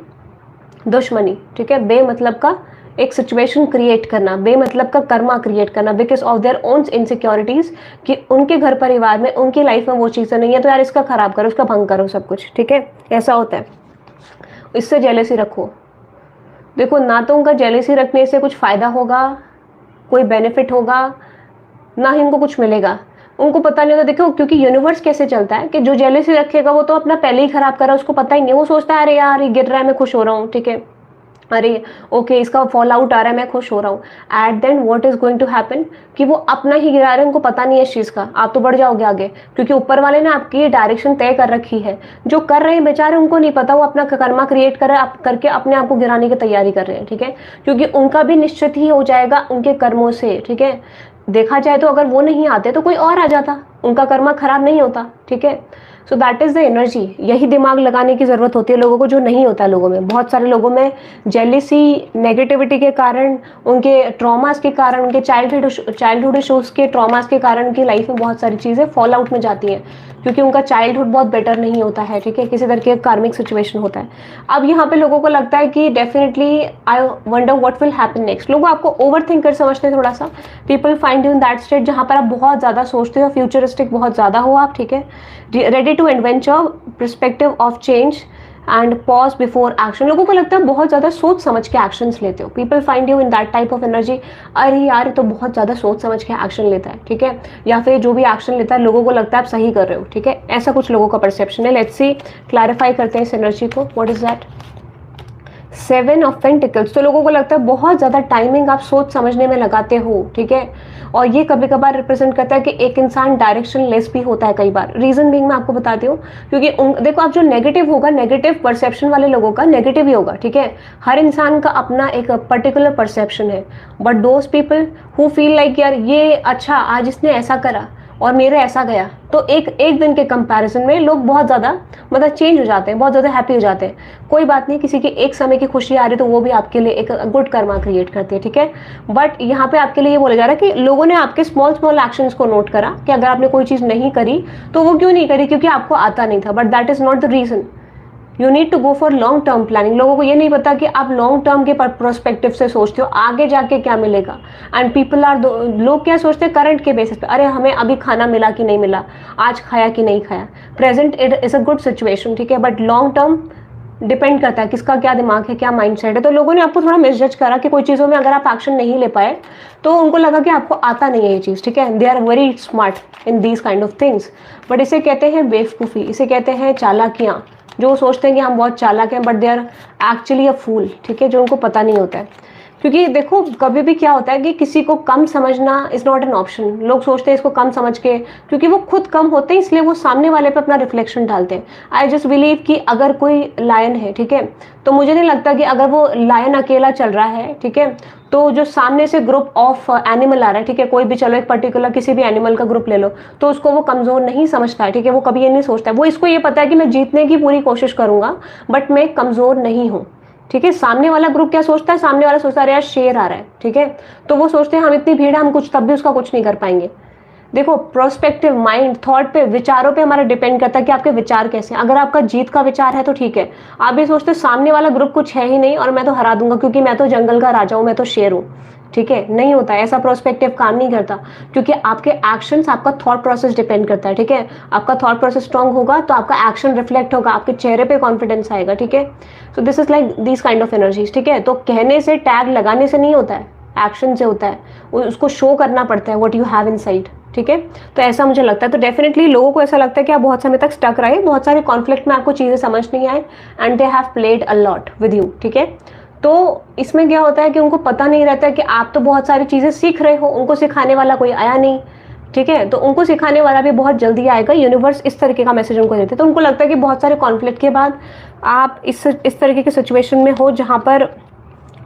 दुश्मनी, ठीक है। बेमतलब का एक सिचुएशन क्रिएट करना, बेमतलब का कर्मा क्रिएट करना, because of their own insecurities, कि उनके घर परिवार में, उनकी लाइफ में वो चीज़ें नहीं है, तो यार इसका खराब करो, उसका भंग करो सब कुछ, ठीक है। ऐसा होता है। इससे जेलेसी रखो। देखो ना तो उनका जेलेसी रखने से कुछ फ़ायदा होगा, कोई बेनिफिट होगा, ना ही उनको कुछ मिलेगा। उनको पता नहीं होता। देखो क्योंकि यूनिवर्स कैसे चलता है कि जो जेलेसी रखेगा वो तो अपना पहले ही खराब कर रहा है, उसको पता ही नहीं, वो सोचता है अरे यार ये गिर रहा है मैं खुश हो रहा हूँ, ठीक है, अरे ओके इसका फॉल आउट आ रहा है मैं खुश हो रहा हूँ। At then what is going to happen कि वो अपना ही गिरा रहे हैं, उनको पता नहीं है इस चीज़ का। आप तो बढ़ जाओगे आगे, क्योंकि ऊपर वाले ने आपकी ये डायरेक्शन तय कर रखी है। जो कर रहे हैं बेचारे उनको नहीं पता, वो अपना कर्मा क्रिएट करके अपने आप को गिराने की तैयारी कर रहे हैं, ठीक है। क्योंकि उनका भी निश्चित ही हो जाएगा उनके कर्मों से, ठीक है। देखा जाए तो अगर वो नहीं आते तो कोई और आ जाता, उनका कर्मा खराब नहीं होता, ठीक है। So that is the energy. यही दिमाग लगाने की ज़रूरत होती है लोगों को, जो नहीं होता लोगों में। बहुत सारे लोगों में जेलिसी, नेगेटिविटी के कारण, उनके ट्रॉमास के कारण, उनके चाइल्डहुड इशूज़ के ट्रॉमास के कारण उनकी लाइफ में बहुत सारी चीज़ें फॉल आउट में जाती हैं, क्योंकि उनका चाइल्डहुड बहुत बेटर नहीं होता है, ठीक है। किसी तरह के कार्मिक सिचुएशन होता है। अब यहाँ पे लोगों को लगता है कि definitely I wonder what will happen next. लोग आपको ओवर थिंकर समझते हैं थोड़ा सा। People find you in that state जहाँ पर आप बहुत ज़्यादा सोचते हो, फ्यूचरिस्टिक बहुत ज़्यादा हो आप, ठीक है, ready to adventure, perspective of change and pause before action. लोगों को लगता है बहुत ज़्यादा सोच समझ के एक्शंस लेते हो। People find you in that type of energy. अरे यार तो बहुत ज़्यादा सोच समझ के एक्शन लेता है, ठीक है, या फिर जो भी एक्शन लेता है लोगों को लगता है आप सही कर रहे हो, ठीक है। ऐसा कुछ लोगों का परसेप्शन है। लेट्स सी, क्लैरिफाई करते हैं इस एनर्जी को। What is that? 7 of pentacles. तो लोगों को लगता है बहुत ज़्यादा टाइमिंग आप सोच समझने में लगाते हो, ठीक है। और ये कभी कभार रिप्रेजेंट करता है कि एक इंसान डायरेक्शन लेस भी होता है कई बार। रीजन बीइंग मैं आपको बताती हूँ, क्योंकि देखो आप जो नेगेटिव होगा, नेगेटिव परसेप्शन वाले लोगों का नेगेटिव ही होगा, ठीक है। हर इंसान का अपना एक पर्टिकुलर परसेप्शन है। But those people who feel like यार ये अच्छा आज इसने ऐसा करा और मेरे ऐसा गया, तो एक एक दिन के कंपैरिजन में लोग बहुत ज़्यादा मतलब चेंज हो जाते हैं, बहुत ज़्यादा हैप्पी हो जाते हैं। कोई बात नहीं, किसी की एक समय की खुशी आ रही तो वो भी आपके लिए एक गुड कर्मा क्रिएट करती है, ठीक है। बट यहाँ पे आपके लिए ये बोला जा रहा है कि लोगों ने आपके स्मॉल स्मॉल एक्शंस को नोट करा कि अगर आपने कोई चीज़ नहीं करी तो वो क्यों नहीं करी, क्योंकि आपको आता नहीं था, but that is not the reason. You need to go for long term planning. लोगों को ये नहीं पता कि आप लॉन्ग टर्म के प्रोस्पेक्टिव से सोचते हो आगे जाके क्या मिलेगा। एंड पीपल आर, लोग क्या सोचते हैं करंट के बेसिस पे, अरे हमें अभी खाना मिला कि नहीं मिला, आज खाया कि नहीं खाया, present it is a good situation, ठीक है। बट लॉन्ग टर्म डिपेंड करता है किसका क्या दिमाग है, क्या माइंडसेट है। तो लोगों ने आपको थोड़ा मिसजज करा कि कोई चीज़ों में अगर आप एक्शन नहीं ले पाए तो उनको लगा कि आपको आता नहीं है ये चीज़, ठीक है। They are very smart in these kind of things. But इसे कहते हैं बेवकूफ़ी, इसे कहते हैं चालाकियाँ। जो सोचते हैं कि हम बहुत चालाक हैं, बट दे आर एक्चुअली अ फूल, ठीक है, जो उनको पता नहीं होता है। क्योंकि देखो कभी भी क्या होता है कि किसी को कम समझना इज़ नॉट एन ऑप्शन। लोग सोचते हैं इसको कम समझ के, क्योंकि वो खुद कम होते हैं इसलिए वो सामने वाले पे अपना रिफ्लेक्शन डालते हैं। आई जस्ट बिलीव कि अगर कोई लायन है, ठीक है, तो मुझे नहीं लगता कि अगर वो लायन अकेला चल रहा है, ठीक है, तो जो सामने से ग्रुप ऑफ एनिमल आ रहा है, ठीक है, कोई भी, चलो एक पर्टिकुलर किसी भी एनिमल का ग्रुप ले लो, तो उसको वो कमज़ोर नहीं समझता है, ठीक है। वो कभी ये नहीं सोचता है, वो इसको ये पता है कि मैं जीतने की पूरी कोशिश करूंगा बट मैं कमज़ोर नहीं हूँ, ठीक है। सामने वाला ग्रुप क्या सोचता है, सामने वाला सोचता है यार शेर आ रहा है, ठीक है, तो वो सोचते हैं हम इतनी भीड़ है, हम कुछ तब भी उसका कुछ नहीं कर पाएंगे। देखो प्रोस्पेक्टिव माइंड, थॉट पे, विचारों पे हमारा डिपेंड करता है कि आपके विचार कैसे हैं। अगर आपका जीत का विचार है तो ठीक है, आप भी सोचते सामने वाला ग्रुप कुछ है ही नहीं और मैं तो हरा दूंगा क्योंकि मैं तो जंगल का राजा हूँ, मैं तो शेर हूँ, ठीक है, नहीं होता ऐसा। प्रोस्पेक्टिव काम नहीं करता, क्योंकि आपके एक्शंस, आपका थॉट प्रोसेस डिपेंड करता है, ठीक है। आपका थॉट प्रोसेस स्ट्रांग होगा तो आपका एक्शन रिफ्लेक्ट होगा, आपके चेहरे पे कॉन्फिडेंस आएगा, ठीक है। So this is like this kind of energies, ठीक है। तो कहने से, टैग लगाने से नहीं होता है, एक्शन से होता है, उसको शो करना पड़ता है व्हाट यू हैव इनसाइड, ठीक है। तो ऐसा मुझे लगता है। तो डेफिनेटली लोगों को ऐसा लगता है कि आप बहुत समय तक स्टक रहे, बहुत सारे कॉन्फ्लिक्ट में आपको चीज़ें समझ नहीं आए and they have played a lot with you, ठीक है। तो इसमें क्या होता है कि उनको पता नहीं रहता है कि आप तो बहुत सारी चीज़ें सीख रहे हो, उनको सिखाने वाला कोई आया नहीं, ठीक है। तो उनको सिखाने वाला भी बहुत जल्दी आएगा, यूनिवर्स इस तरीके का मैसेज उनको देते हैं। तो उनको लगता है कि बहुत सारे कॉन्फ्लिक्ट के बाद आप इस तरीके की सिचुएशन में हो जहाँ पर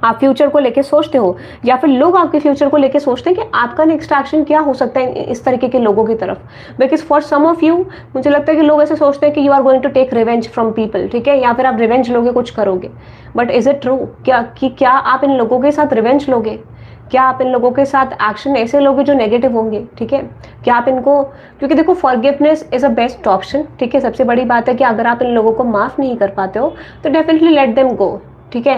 आप फ्यूचर को लेके सोचते हो, या फिर लोग आपके फ्यूचर को लेके सोचते हैं कि आपका नेक्स्ट एक्शन क्या हो सकता है इस तरीके के लोगों की तरफ। Because for some of you, मुझे लगता है कि लोग ऐसे सोचते हैं कि you are going to take revenge from people, ठीक है, या फिर आप रिवेंज लोगे, कुछ करोगे। बट इज इट ट्रू क्या आप इन लोगों के साथ रिवेंज लोगे? क्या आप इन लोगों के साथ एक्शन ऐसे लोगे जो नेगेटिव होंगे, ठीक है? क्या आप इनको, क्योंकि देखो forgiveness is a best option, ठीक है। सबसे बड़ी बात है कि अगर आप इन लोगों को माफ नहीं कर पाते हो तो डेफिनेटली लेट देम गो, ठीक है।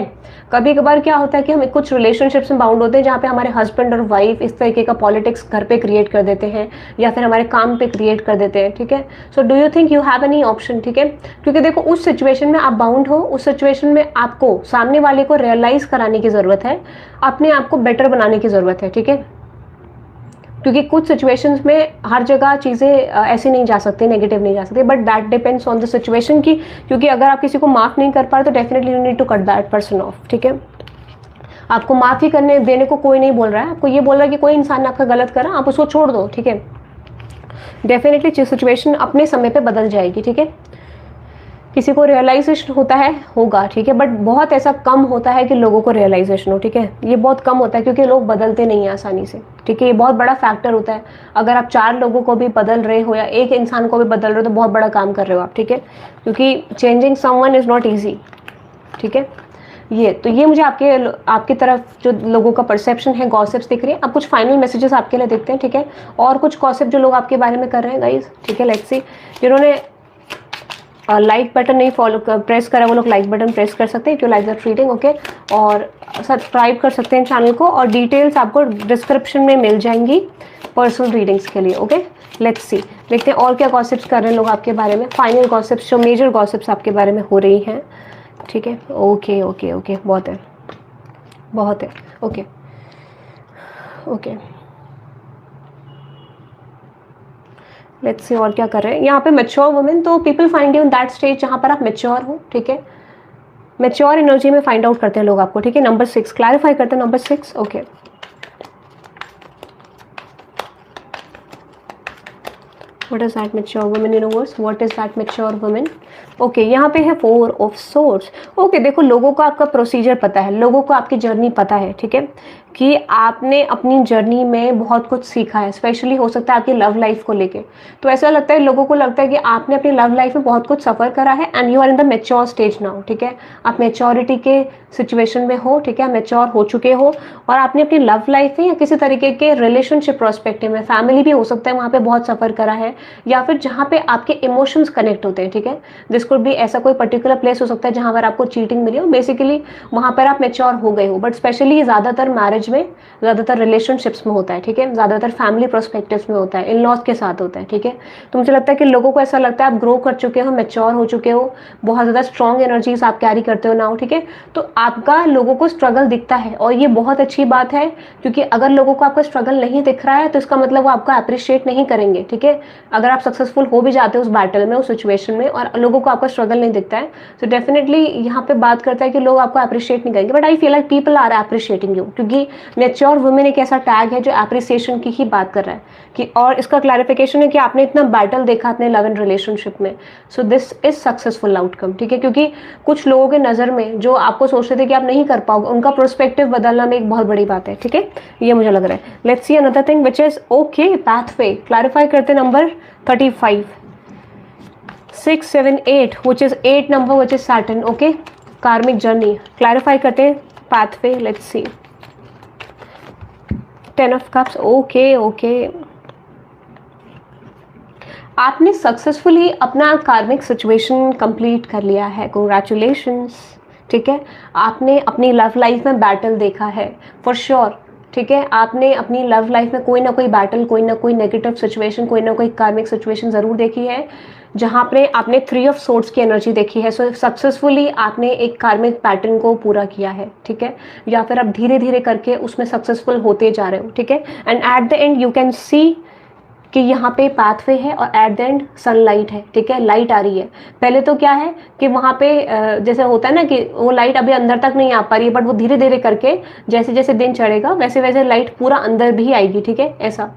कभी कभार क्या होता है कि हम कुछ रिलेशनशिप्स में बाउंड होते हैं जहाँ पे हमारे हस्बैंड और वाइफ इस तरीके का पॉलिटिक्स घर पे क्रिएट कर देते हैं या फिर हमारे काम पे क्रिएट कर देते हैं, ठीक है। So do you think you have any option, ठीक है? क्योंकि देखो उस सिचुएशन में आप बाउंड हो, उस सिचुएशन में आपको सामने वाले को रियलाइज कराने की जरूरत है, अपने आप को बेटर बनाने की जरूरत है, ठीक है। क्योंकि कुछ सिचुएशंस में हर जगह चीज़ें ऐसी नहीं जा सकती, नेगेटिव नहीं जा सकती, but that depends on the situation की। क्योंकि अगर आप किसी को माफ़ नहीं कर पा रहे तो definitely you need to cut that person off, ठीक है। आपको माफ़ी करने देने को कोई नहीं बोल रहा है, आपको ये बोल रहा है कि कोई इंसान ने आपका गलत करा, आप उसको छोड़ दो, ठीक है। डेफिनेटली सिचुएशन अपने समय पे बदल जाएगी, ठीक है। किसी को रियलाइजेशन होता है, होगा, ठीक है, बट बहुत ऐसा कम होता है कि लोगों को रियलाइजेशन हो, ठीक है। ये बहुत कम होता है क्योंकि लोग बदलते नहीं हैं आसानी से, ठीक है। ये बहुत बड़ा फैक्टर होता है। अगर आप 4 लोगों को भी बदल रहे हो या एक इंसान को भी बदल रहे हो तो बहुत बड़ा काम कर रहे हो आप, ठीक है। क्योंकि changing someone is not easy, ठीक है। ये मुझे आपकी तरफ जो लोगों का परसेप्शन है, गॉसिप्स दिख रही है। अब कुछ फाइनल मैसेजेस आपके लिए देखते हैं, ठीक है। और कुछ गॉसिप जो लोग आपके बारे में कर रहे हैं गाइस, ठीक है। लेट्स सी, जिन्होंने लाइक बटन नहीं प्रेस करा वो लोग लाइक बटन प्रेस कर सकते हैं if you like that reading, okay. और सब्सक्राइब कर सकते हैं चैनल को, और डिटेल्स आपको डिस्क्रिप्शन में मिल जाएंगी पर्सनल रीडिंग्स के लिए, ओके। लेट्स सी, देखते हैं और क्या गॉसिप्स कर रहे हैं लोग आपके बारे में। फाइनल गॉसिप्स, जो मेजर गॉसिप्स आपके बारे में हो रही हैं, ठीक है। ओके ओके ओके, बहुत है, बहुत है, ओके ओके। लेट्स सी और क्या कर रहे हैं यहाँ पे। मैच्योर वुमेन, तो people find you in that stage जहाँ पर आप मैच्योर हो, ठीक है। मैच्योर एनर्जी में फाइंड आउट करते हैं लोग आपको, ठीक है। नंबर 6 क्लैरिफाई करते हैं, number 6, okay. What is that mature woman universe? What is that mature woman? Okay, यहाँ पे है 4 ऑफ सोर्ड्स। ओके, देखो लोगों को आपका प्रोसीजर पता है, लोगों को आपकी जर्नी पता है, ठीक है, कि आपने अपनी जर्नी में बहुत कुछ सीखा है, स्पेशली हो सकता है आपकी लव लाइफ को लेके। तो ऐसा लगता है, लोगों को लगता है कि आपने अपनी लव लाइफ में बहुत कुछ सफ़र करा है and you are in the mature stage now, ठीक है। आप मैच्योरिटी के सिचुएशन में हो, ठीक है, मैच्योर हो चुके हो, और आपने अपनी लव लाइफ में या किसी तरीके के रिलेशनशिप प्रोस्पेक्टिव में, फैमिली भी हो सकता है, वहाँ पे बहुत सफ़र करा है, या फिर जहाँ पे आपके इमोशंस कनेक्ट होते हैं, ठीक है। दिस कुड भी ऐसा कोई पर्टिकुलर प्लेस हो सकता है जहाँ पर आपको चीटिंग मिली हो, बेसिकली वहाँ पर आप मैच्योर हो गए हो। बट स्पेशली ज़्यादातर मैरिज में, ज़्यादातर रिलेशनशिप्स में होता है, ठीक है, ज़्यादातर फैमिली प्रोस्पेक्टिव्स में होता है, इन लॉज के साथ होता है, ठीक है। तो मुझे लगता है कि लोगों को ऐसा लगता है आप ग्रो कर चुके हो, मैच्योर हो चुके हो, बहुत ज़्यादा स्ट्रॉन्ग एनर्जीज आप कैरी करते हो नाउ, ठीक है। तो आपका लोगों को स्ट्रगल दिखता है, और ये बहुत अच्छी बात है, क्योंकि अगर लोगों को आपका स्ट्रगल नहीं दिख रहा है तो इसका मतलब वो आपका अप्रिशिएट नहीं करेंगे, ठीक है। अगर आप सक्सेसफुल हो भी जाते हो उस बैटल में, उस सिचुएशन में, और लोगों को आपका स्ट्रगल नहीं दिखता है, तो डेफिनेटली यहाँ पे बात करता है कि लोग आपको अप्रिशिएट नहीं करेंगे। But I feel like people are appreciating you, क्योंकि मैच्योर वुमेन एक ऐसा टैग है जो अप्रिसिएशन की ही बात कर रहा है कि, और इसका क्लैरिफिकेशन है कि आपने इतना बैटल देखा अपने लव एंड रिलेशनशिप में, सो दिस इज सक्सेसफुल आउटकम, ठीक है। क्योंकि कुछ लोगों के नज़र में जो आपको सोचते थे कि आप नहीं कर पाओगे, उनका प्रोस्पेक्टिव बदलना में एक बहुत बड़ी बात है, ठीक है, ये मुझे लग रहा है। Let's see another thing which is okay, pathway clarify करते number 35, 6, 7, 8 which is 8 number which is Saturn, okay, karmic journey clarify करते हैं pathway. Let's see 10 of cups, okay okay, आपने सक्सेसफुली अपना कार्मिक सिचुएशन कंप्लीट कर लिया है, congratulations, ठीक है। आपने अपनी लव लाइफ में बैटल देखा है फॉर श्योर, ठीक है। आपने अपनी लव लाइफ में कोई ना कोई बैटल, कोई ना कोई नेगेटिव सिचुएशन, कोई ना कोई कार्मिक सिचुएशन ज़रूर देखी है, जहाँ पे आपने 3 ऑफ सोर्ड्स की एनर्जी देखी है। सो सक्सेसफुली आपने एक कार्मिक पैटर्न को पूरा किया है, ठीक है, या फिर आप धीरे धीरे करके उसमें सक्सेसफुल होते जा रहे हो, ठीक है। And eight the and you can see कि यहाँ पे पाथवे है और एट द एंड सनलाइट है, ठीक है, लाइट आ रही है। पहले तो क्या है कि वहाँ पे जैसे होता है ना कि वो लाइट अभी अंदर तक नहीं आ पा रही है, बट वो धीरे धीरे करके जैसे जैसे दिन चढ़ेगा वैसे वैसे लाइट पूरा अंदर भी आएगी, ठीक है, ऐसा।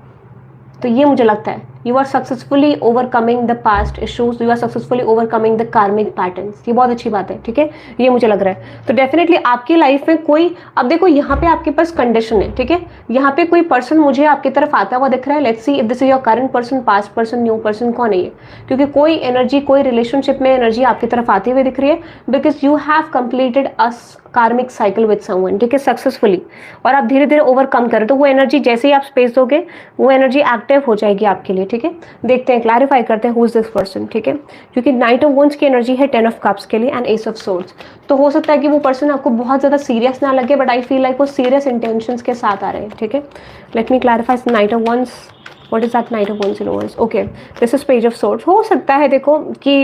तो ये मुझे लगता है you are successfully overcoming the past issues, you are successfully overcoming the karmic patterns, ये बहुत अच्छी बात है, ठीक है, ये मुझे लग रहा है। तो डेफिनेटली आपकी लाइफ में कोई, अब देखो यहाँ पे आपके पास कंडीशन है, ठीक है, यहाँ पे कोई पर्सन मुझे आपकी तरफ आता हुआ दिख रहा है। Let's see if this is your current person, past person, new person, कौन है ये, क्योंकि कोई एनर्जी, कोई रिलेशनशिप में एनर्जी आपकी तरफ आती हुई दिख रही है, बिकॉज यू हैव कंप्लीटेड अ कार्मिक साइकिल विद समवन, ठीक है, सक्सेसफुली, और आप धीरे धीरे ओवरकम करें, तो वो एनर्जी जैसे ही आप स्पेस दोगे वो एनर्जी एक्टिव हो जाएगी आपके लिए, ठीक है। देखते हैं, क्लैरिफाई करते हैं हु इज दिस पर्सन, ठीक है, क्योंकि नाइट ऑफ वंस की एनर्जी है 10 ऑफ कप्स के लिए एंड एस ऑफ सोर्ड्स। तो हो सकता है कि वो पर्सन आपको बहुत ज़्यादा सीरियस ना लगे, बट आई फील लाइक वो सीरियस इंटेंशंस के साथ आ रहे हैं, ठीक है। Let me clarify knight of wands, what is that knight of wands in wands, okay, this is page of swords. हो सकता है देखो कि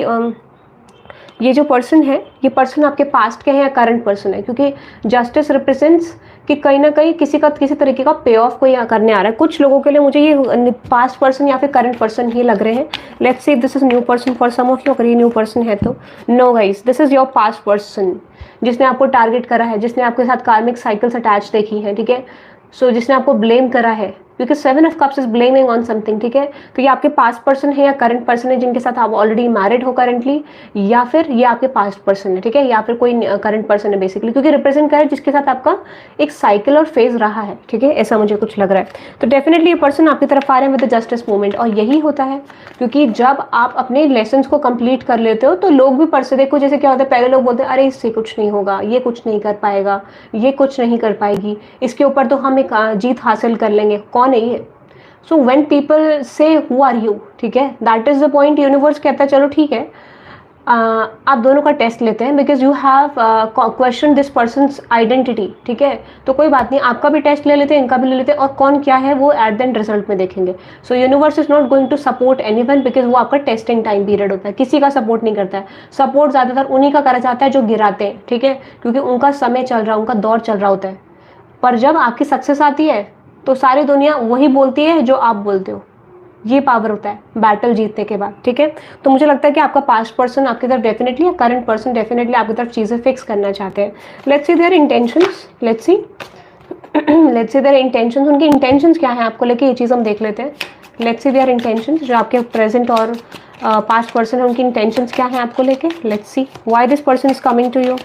ये जो पर्सन है, ये पर्सन आपके पास्ट के हैं या करंट पर्सन है, क्योंकि जस्टिस रिप्रेजेंट्स कि कहीं ना कहीं किसी तरीके का पे ऑफ को यहाँ करने आ रहा है। कुछ लोगों के लिए मुझे ये पास्ट पर्सन या फिर करंट पर्सन ही लग रहे हैं। Let's see this is new person for some of you, अगर ये न्यू पर्सन है तो no guys, this is your past person, जिसने आपको टारगेट करा है, जिसने आपके साथ कार्मिक साइकिल्स अटैच देखी है, ठीक है। सो जिसने आपको ब्लेम करा है, क्योंकि 7 of cups is blaming on something, ठीक है। तो ये आपके पास्ट पर्सन है या करंट पर्सन है जिनके साथ आप ऑलरेडी मैरिड हो करंटली, या फिर ये आपके पास्ट पर्सन है, ठीक है, या फिर कोई करंट पर्सन है बेसिकली, क्योंकि रिप्रेजेंट करे जिसके साथ आपका एक साइकिल और फेज रहा है, ठीक है, ऐसा मुझे कुछ लग रहा है। तो डेफिनेटली ये पर्सन आपकी तरफ आ रहे हैं विद द जस्टिस मूवमेंट, और यही होता है क्योंकि जब आप अपने लेसन को कंप्लीट कर लेते हो तो लोग भी पर्सन, देखो जैसे क्या होता है, पहले लोग बोलते हैं अरे इससे कुछ नहीं होगा, ये कुछ नहीं कर पाएगा, ये कुछ नहीं कर पाएगी, इसके ऊपर तो हम एक जीत हासिल कर लेंगे, कौन है ये। सो व्हेन पीपल से हु आर यू, ठीक है, that is the point. Universe कहता है चलो ठीक है, आप दोनों का टेस्ट लेते हैं, because you have question this persons identity, ठीक है, तो कोई बात नहीं, आपका भी टेस्ट ले लेते हैं, इनका भी ले लेते हैं, और कौन क्या है वो एट द एंड रिजल्ट में देखेंगे। So universe is not going to support anyone, because वो आपका टेस्टिंग टाइम पीरियड होता है, किसी का सपोर्ट नहीं करता है। सपोर्ट ज़्यादातर उन्हीं का करा जाता है जो गिराते हैं, ठीक है, क्योंकि उनका समय चल रहा है, उनका दौर चल रहा होता है। पर जब आपकी सक्सेस आती है तो सारी दुनिया वही बोलती है जो आप बोलते हो, ये पावर होता है बैटल जीतने के बाद, ठीक है। तो मुझे लगता है कि आपका पास्ट पर्सन आपकी तरफ डेफिनेटली, या करंट पर्सन डेफिनेटली आपकी तरफ चीज़ें फिक्स करना चाहते हैं। Let's see their intentions, let's see their intentions, उनकी इंटेंशंस क्या है आपको लेके, ये चीज़ हम देख लेते हैं। लेट्स सी देयर इंटेंशंस, जो आपके प्रेजेंट और पास्ट पर्सन है उनकी इंटेंशंस क्या है आपको लेके। Let's see why this person is coming to you.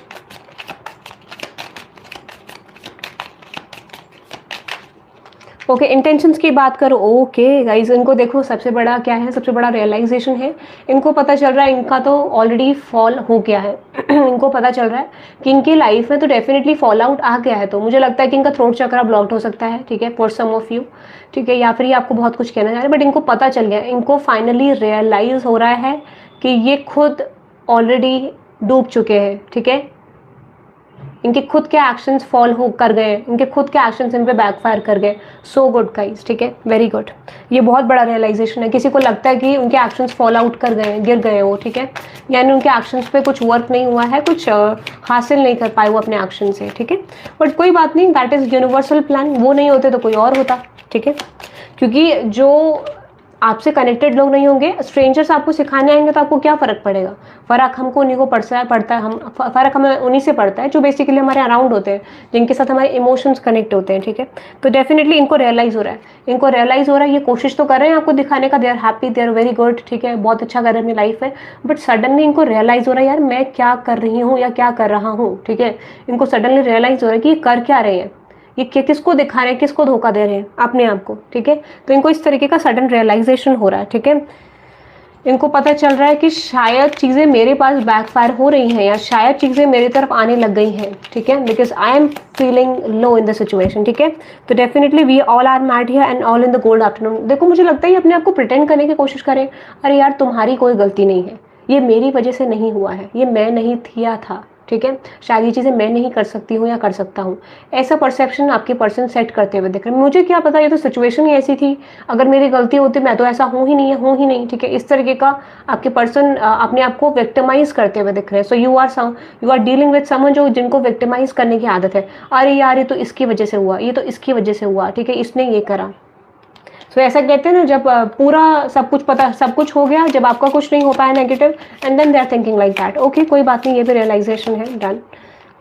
Okay, intentions की बात करो। ओके गाइज, इनको देखो सबसे बड़ा क्या है, सबसे बड़ा रियलाइजेशन है, इनको पता चल रहा है इनका तो ऑलरेडी फॉल हो गया है इनको पता चल रहा है कि इनकी लाइफ में तो डेफिनेटली फॉल आउट आ गया है। तो मुझे लगता है कि इनका थ्रोट चक्रा ब्लॉक्ड हो सकता है, ठीक है, फॉर सम ऑफ यू, ठीक है, या फिर ये आपको बहुत कुछ कहना चाह रहे हैं, बट इनको पता चल गया, इनको फाइनली रियलाइज हो रहा है कि ये खुद ऑलरेडी डूब चुके हैं, ठीक है, इनके खुद के एक्शंस फॉल हो कर गए, इनके खुद के एक्शंस इन पे बैकफायर कर गए। सो गुड गाइस, ठीक है, वेरी गुड। ये बहुत बड़ा रियलाइजेशन है। किसी को लगता है कि उनके एक्शंस फॉल आउट कर गए, गिर गए वो, ठीक है, यानी उनके एक्शंस पे कुछ वर्क नहीं हुआ है, कुछ हासिल नहीं कर पाए वो अपने एक्शन से, ठीक है, बट कोई बात नहीं, दैट इज यूनिवर्सल प्लान। वो नहीं होते तो कोई और होता, ठीक है, क्योंकि जो आपसे कनेक्टेड लोग नहीं होंगे, स्ट्रेंजर्स आपको सिखाने आएंगे तो आपको क्या फ़र्क पड़ेगा। फ़र्क हमको उन्हीं को पड़ता है, हम फ़र्क हमें उन्हीं से पड़ता है जो बेसिकली हमारे अराउंड होते हैं, जिनके साथ हमारे इमोशंस कनेक्ट होते हैं, ठीक है। तो डेफिनेटली इनको रियलाइज़ हो रहा है, इनको रियलाइज़ हो रहा है, ये कोशिश तो कर रहे हैं आपको दिखाने का, they are happy, they are very good, ठीक है, बहुत अच्छा कर रहे हैं अपनी लाइफ में, बट सडनली इनको रियलाइज़ हो रहा है यार मैं क्या कर रही हूँ या क्या कर रहा हूँ, ठीक है। इनको सडनली रियलाइज़ हो रहा है कि ये कर क्या रहे हैं, ये किसको दिखा रहे हैं, किसको धोखा दे रहे हैं, अपने आप को, ठीक है। तो इनको इस तरीके का सडन रियलाइजेशन हो रहा है, ठीक है। इनको पता चल रहा है कि शायद चीज़ें मेरे पास बैकफायर हो रही हैं, या शायद चीज़ें मेरी तरफ आने लग गई हैं, ठीक है, because I am feeling low in the situation, ठीक है। तो definitely we all are met here and all in the gold afternoon. देखो मुझे लगता है ये अपने आप को प्रिटेंड करने की कोशिश करें, अरे यार तुम्हारी कोई गलती नहीं है, ये मेरी वजह से नहीं हुआ है, ये मैं नहीं किया था, ठीक है, शायद ये चीज़ें मैं नहीं कर सकती हूँ या कर सकता हूँ, ऐसा परसेप्शन आपके पर्सन सेट करते हुए दिख रहे हैं। मुझे क्या पता, ये तो सिचुएशन ही ऐसी थी, अगर मेरी गलती होती मैं तो ऐसा हूँ ही नहीं, ठीक है, इस तरीके का आपके पर्सन अपने आप को विक्टिमाइज करते हुए दिख रहे हैं। So you are dealing with someone जो जिनको विक्टिमाइज करने की आदत है, अरे यार ये तो इसकी वजह से हुआ, ये तो इसकी वजह से हुआ, ठीक है, इसने ये करा। तो ऐसा कहते हैं ना, जब पूरा सब कुछ पता, सब कुछ हो गया, जब आपका कुछ नहीं हो पाया negative, and then they are thinking like that. Okay कोई बात नहीं, ये भी रियलाइजेशन है, डन,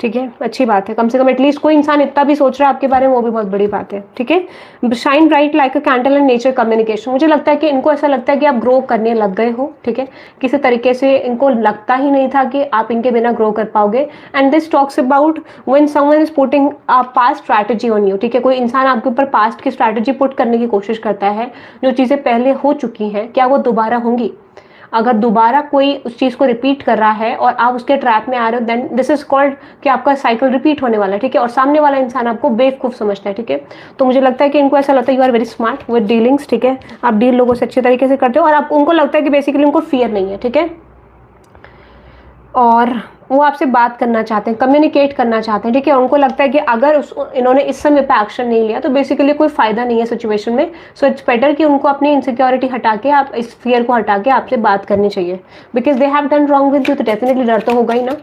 ठीक है, अच्छी बात है, कम से कम एटलीस्ट कोई इंसान इतना भी सोच रहा है आपके बारे में, वो भी बहुत बड़ी बात है, ठीक है। Shine bright like a candle in nature communication. मुझे लगता है कि इनको ऐसा लगता है कि आप ग्रो करने लग गए हो, ठीक है, किसी तरीके से इनको लगता ही नहीं था कि आप इनके बिना ग्रो कर पाओगे। And this talks about when someone is putting a past strategy on you, ठीक है, कोई इंसान आपके ऊपर पास्ट की स्ट्रैटेजी पुट करने की कोशिश करता है, जो चीज़ें पहले हो चुकी हैं क्या वो दोबारा होंगी। अगर दोबारा कोई उस चीज़ को रिपीट कर रहा है और आप उसके ट्रैप में आ रहे हो, देन दिस इज कॉल्ड कि आपका साइकिल रिपीट होने वाला है, ठीक है, और सामने वाला इंसान आपको बेवकूफ़ समझता है, ठीक है। तो मुझे लगता है कि इनको ऐसा लगता है you are very smart with dealings, ठीक है, आप डील लोगों से अच्छे तरीके से करते हो, और आप उनको लगता है कि बेसिकली उनको फियर नहीं है, ठीक है, और वो आपसे बात करना चाहते हैं, कम्युनिकेट करना चाहते हैं, ठीक है। उनको लगता है कि अगर इन्होंने इस समय पे एक्शन नहीं लिया तो बेसिकली कोई फायदा नहीं है सिचुएशन में। सो इट्स बेटर कि उनको अपनी इनसिक्योरिटी हटा के, आप इस फियर को हटा के आपसे बात करनी चाहिए, because they have done wrong with you. तो डेफिनेटली डर तो होगा ही ना।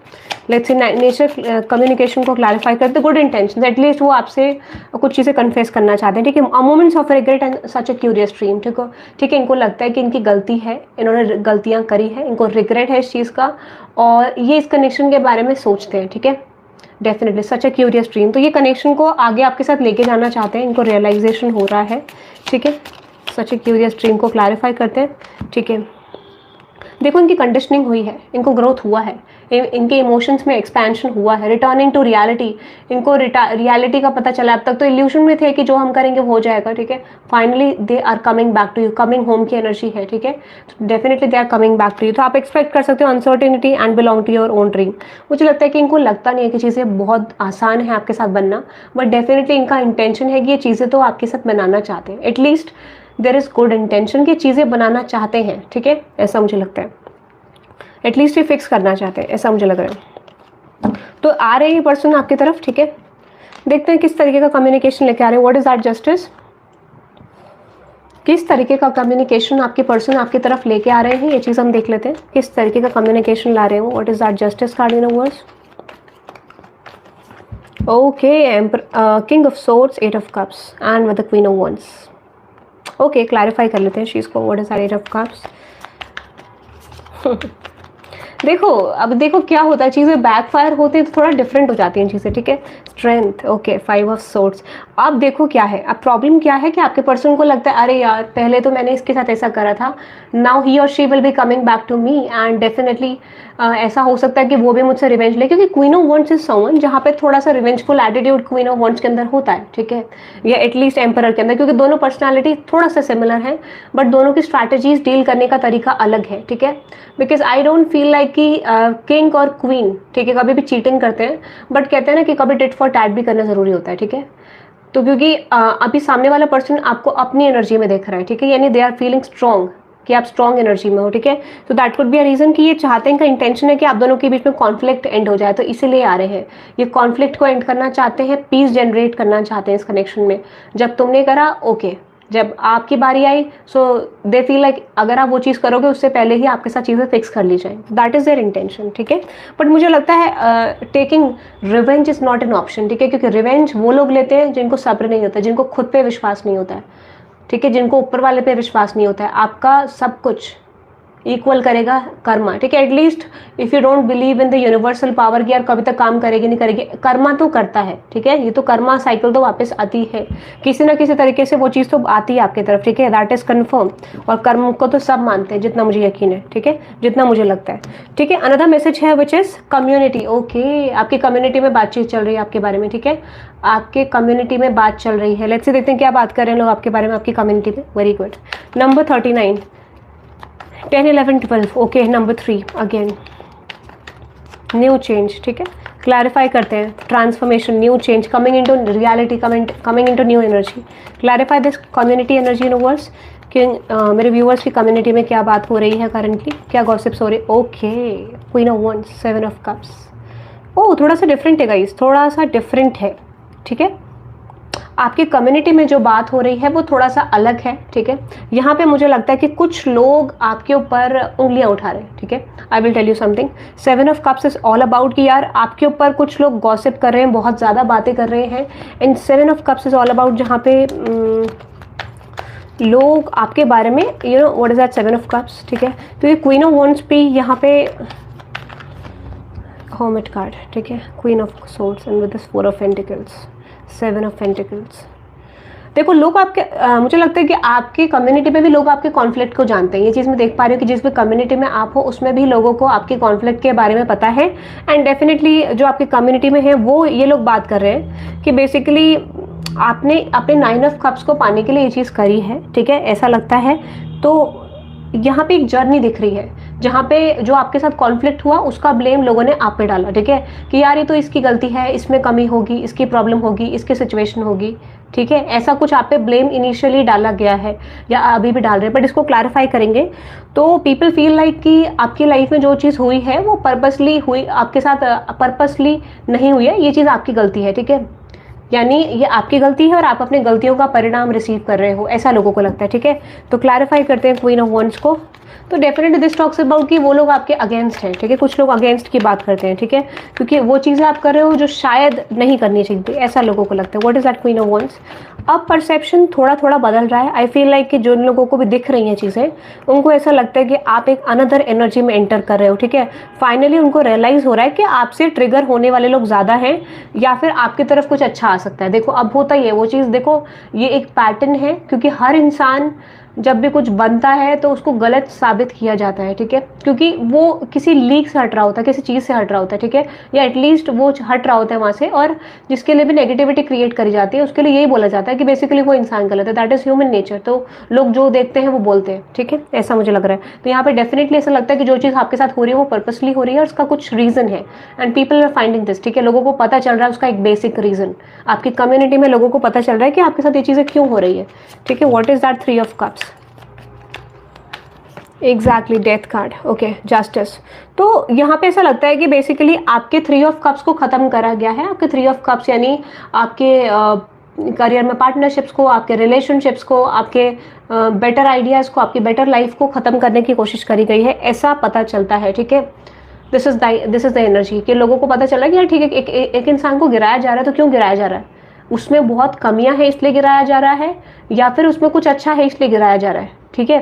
लेट्स सी नेचर कम्युनिकेशन को क्लैरिफाई करते, गुड इंटेंशन, एटलीस्ट वो आपसे कुछ चीज़ें कन्फेस करना चाहते हैं, ठीक है। Moments of regret and such a curious dream, ठीक है, इनको लगता है कि इनकी गलती है, इन्होंने गलतियाँ करी है, इनको रिग्रेट है इस चीज़ का, और ये इस कनेक्शन के बारे में सोचते हैं, ठीक है, definitely such a curious dream. तो ये कनेक्शन को आगे आपके साथ लेके जाना चाहते हैं, इनको रियलाइजेशन हो रहा है, ठीक है, सच अ क्यूरियस ड्रीम को क्लैरिफाई करते हैं, ठीक है। देखो इनकी कंडीशनिंग हुई है, इनको ग्रोथ हुआ है, इनके इमोशंस में एक्सपेंशन हुआ है, रिटर्निंग टू रियलिटी, इनको रियलिटी का पता चला। अब तक तो इल्यूशन में थे कि जो हम करेंगे वो हो जाएगा, ठीक है, finally they are coming back to you, coming home की एनर्जी है, ठीक है, definitely they are coming back to you. तो आप एक्सपेक्ट कर सकते हो uncertainty and belong to your own dream. मुझे लगता है कि इनको लगता नहीं है कि चीज़ें बहुत आसान है आपके साथ बनना, बट डेफिनेटली इनका इंटेंशन है कि ये चीज़ें तो आपके साथ बनाना चाहते हैं, at least there is good intention कि चीज़ें बनाना चाहते हैं, ठीक है, ऐसा मुझे लगता है, एटलीस्ट ये फिक्स करना चाहते हैं, ऐसा मुझे लग रहा है। तो आ रहे हैं पर्सन आपकी तरफ, ठीक है, देखते हैं किस तरीके का कम्युनिकेशन लेके आ रहे हैं। व्हाट इज दैट जस्टिस, किस तरीके का कम्युनिकेशन आपके पर्सन आपकी तरफ लेके आ रहे हैं, ये चीज़ हम देख लेते हैं, किस तरीके का कम्युनिकेशन ला रहे हो। What is that justice card in words, okay, king of swords, eight of cups and with the queen of wands. Okay clarify कर लेते हैं चीज़ को। What is that eight of cups, देखो, अब देखो क्या होता है, चीज़ें बैकफायर होती हैं तो थोड़ा डिफरेंट हो जाती हैं चीज़ें, ठीक है। Strength, okay, 5 of swords. अब देखो क्या है, अब प्रॉब्लम क्या है कि आपके पर्सन को लगता है अरे यार पहले तो मैंने इसके साथ ऐसा करा था, नाउ ही और she will be coming back to me, and definitely ऐसा हो सकता है कि वो भी मुझसे रिवेंज ले, क्योंकि queen of wants is someone जहाँ पे थोड़ा सा revengeful attitude queen of wants के अंदर होता है, ठीक है, या एटलीस्ट एम्परर के अंदर, क्योंकि दोनों पर्सनालिटी थोड़ा सा सिमिलर है बट दोनों की स्ट्रैटेजीज डील करने का तरीका अलग है, ठीक है। Because I don't feel like कि किंग और क्वीन, ठीक है, कभी भी चीटिंग करते हैं, बट कहते हैं ना कि कभी टिट फॉर टैट भी करना जरूरी होता है, ठीक है। तो क्योंकि अभी सामने वाला पर्सन आपको अपनी एनर्जी में देख रहा है, ठीक है, यानी दे आर फीलिंग स्ट्रॉन्ग, कि आप स्ट्रॉन्ग एनर्जी में हो, ठीक है। तो that could be a reason कि ये चाहते हैं, का इंटेंशन है कि आप दोनों के बीच में कॉन्फ्लिक्ट एंड हो जाए, तो इसीलिए आ रहे हैं ये कॉन्फ्लिक्ट को एंड करना चाहते हैं, पीस जनरेट करना चाहते हैं इस कनेक्शन में। जब तुमने करा ओके, जब आपकी बारी आई सो दे फील लाइक अगर आप वो चीज़ करोगे उससे पहले ही आपके साथ चीज़ें फिक्स कर ली जाए, दैट इज़ देयर इंटेंशन, ठीक है। बट मुझे लगता है taking revenge is not an option, ठीक है, क्योंकि रिवेंज वो लोग लेते हैं जिनको सब्र नहीं होता, जिनको खुद पे विश्वास नहीं होता है, ठीक है, जिनको ऊपर वाले पे विश्वास नहीं होता है। आपका सब कुछ इक्वल करेगा कर्मा, ठीक है। At least if you don't believe in the universal power की यार कभी तक काम करेगी नहीं करेगी, कर्मा तो करता है, ठीक है, ये तो कर्मा साइकिल तो वापस आती है, किसी ना किसी तरीके से वो चीज़ तो आती है आपकी तरफ, ठीक है, दैट इज कन्फर्म। और कर्म को तो सब मानते हैं, जितना मुझे यकीन है, ठीक है, जितना मुझे लगता है, ठीक है। अनदर मैसेज है विच इज कम्युनिटी, ओके, आपकी कम्युनिटी में बातचीत चल रही है आपके बारे में, ठीक है, आपके कम्युनिटी में बात चल रही है। लेट्स से देखते हैं क्या बात कर रहे हैं लोग आपके बारे में आपकी कम्युनिटी में। Very good. Number 39, 10, 11, 12, okay. Number 3 again new change, ठीक है, क्लैरिफाई करते हैं, transformation, new change, coming into reality, coming into new energy. Clarify this community energy universe कि मेरे व्यूअर्स की कम्युनिटी में क्या बात हो रही है करंटली, क्या गॉसिप्स हो रही है। Okay, queen of wands, 7 of cups, oh थोड़ा सा डिफरेंट है गाइस, थोड़ा सा डिफरेंट है, ठीक है। आपकी कम्युनिटी में जो बात हो रही है वो थोड़ा सा अलग है, ठीक है। यहाँ पे मुझे लगता है कि कुछ लोग आपके ऊपर उंगलियां उठा रहे हैं, ठीक है। I will tell you something, 7 of cups is all about कि यार आपके ऊपर कुछ लोग गॉसिप कर रहे हैं, बहुत ज़्यादा बातें कर रहे हैं, and 7 of cups is all about जहाँ पे लोग आपके बारे में you know what is that 7 of cups, ठीक है। तो ये क्वीन ऑफ वॉन्ड्स भी यहाँ पे हर्मिट कार्ड, ठीक है, queen of swords and with this 4 of pentacles, 7 of pentacles. देखो लोग आपके मुझे लगता है कि आपकी कम्युनिटी में भी लोग आपके कॉन्फ्लिक्ट को जानते हैं, ये चीज़ मैं देख पा रही हूँ कि जिस भी कम्युनिटी में आप हो उसमें भी लोगों को आपके कॉन्फ्लिक्ट के बारे में पता है, एंड डेफिनेटली जो आपकी कम्युनिटी में है वो ये लोग बात कर रहे हैं कि बेसिकली आपने अपने 9 ऑफ कप्स को पाने के लिए ये चीज़ करी है, ठीक है, ऐसा लगता है। तो यहाँ पे एक जर्नी दिख रही है जहाँ पे जो आपके साथ कॉन्फ्लिक्ट हुआ उसका ब्लेम लोगों ने आप पे डाला, ठीक है, कि यार ये तो इसकी गलती है, इसमें कमी होगी, इसकी प्रॉब्लम होगी, इसकी सिचुएशन होगी, ठीक है, ऐसा कुछ आप पे ब्लेम इनिशियली डाला गया है या अभी भी डाल रहे हैं, बट इसको क्लैरिफाई करेंगे। तो पीपल फील लाइक कि आपकी लाइफ में जो चीज़ हुई है वो पर्पसली हुई, आपके साथ पर्पसली नहीं हुई है, ये चीज़ आपकी गलती है, ठीक है, यानी ये आपकी गलती है और आप अपनी गलतियों का परिणाम रिसीव कर रहे हो, ऐसा लोगों को लगता है, ठीक है। तो क्लैरिफाई करते हैं क्वीन ऑफ वॉन्ड्स को। तो डेफिनेटली दिस टॉक्स अबाउट कि वो लोग आपके अगेंस्ट हैं, ठीक है, कुछ लोग अगेंस्ट की बात करते हैं, ठीक है, क्योंकि वो चीज़ें आप कर रहे हो जो शायद नहीं करनी चाहिए थी, ऐसा लोगों को लगता है। What is that queen of wands. अब परसेप्शन थोड़ा थोड़ा बदल रहा है। आई फील लाइक कि जो लोगों को भी दिख रही हैं चीज़ें उनको ऐसा लगता है कि आप एक अनदर एनर्जी में एंटर कर रहे हो, ठीक है। फाइनली उनको रियलाइज़ हो रहा है कि आपसे ट्रिगर होने वाले लोग ज़्यादा हैं या फिर आपकी तरफ कुछ अच्छा आ सकता है। देखो अब होता ही है वो चीज़, देखो ये एक पैटर्न है, क्योंकि हर इंसान जब भी कुछ बनता है तो उसको गलत साबित किया जाता है, ठीक है, क्योंकि वो किसी लीक से हट रहा होता है, किसी चीज़ से हट रहा होता है, ठीक है, या एटलीस्ट वो हट रहा होता है वहाँ से, और जिसके लिए भी नेगेटिविटी क्रिएट करी जाती है उसके लिए यही बोला जाता है कि बेसिकली वो इंसान गलत है, दैट इज़ ह्यूमन नेचर। तो लोग जो देखते हैं वो बोलते हैं, ठीक है, ऐसा मुझे लग रहा है। तो यहाँ पे डेफिनेटली ऐसा लगता है कि जो चीज़ आपके साथ हो रही है वो पर्पसली हो रही है और उसका कुछ रीज़न है, and people are finding this, ठीक है, लोगों को पता चल रहा है उसका एक बेसिक रीज़न। आपकी कम्युनिटी में लोगों को पता चल रहा है कि आपके साथ ये चीज़ें क्यों हो रही है, ठीक है। What is that 3 of cups, exactly death card, okay, justice. तो यहाँ पे ऐसा लगता है कि बेसिकली आपके 3 ऑफ कप्स को ख़त्म करा गया है। आपके 3 ऑफ कप्स यानी आपके करियर में पार्टनरशिप्स को, आपके रिलेशनशिप्स को, आपके बेटर आइडियाज़ को, आपकी बेटर लाइफ को ख़त्म करने की कोशिश करी गई है, ऐसा पता चलता है, ठीक है। दिस इज़ द एनर्जी कि लोगों को पता चल रहा है कि यार ठीक है, एक इंसान को गिराया जा रहा है, तो क्यों गिराया जा रहा है, उसमें बहुत कमियां हैं इसलिए गिराया जा रहा है या फिर उसमें कुछ अच्छा है इसलिए गिराया जा रहा है, ठीक है।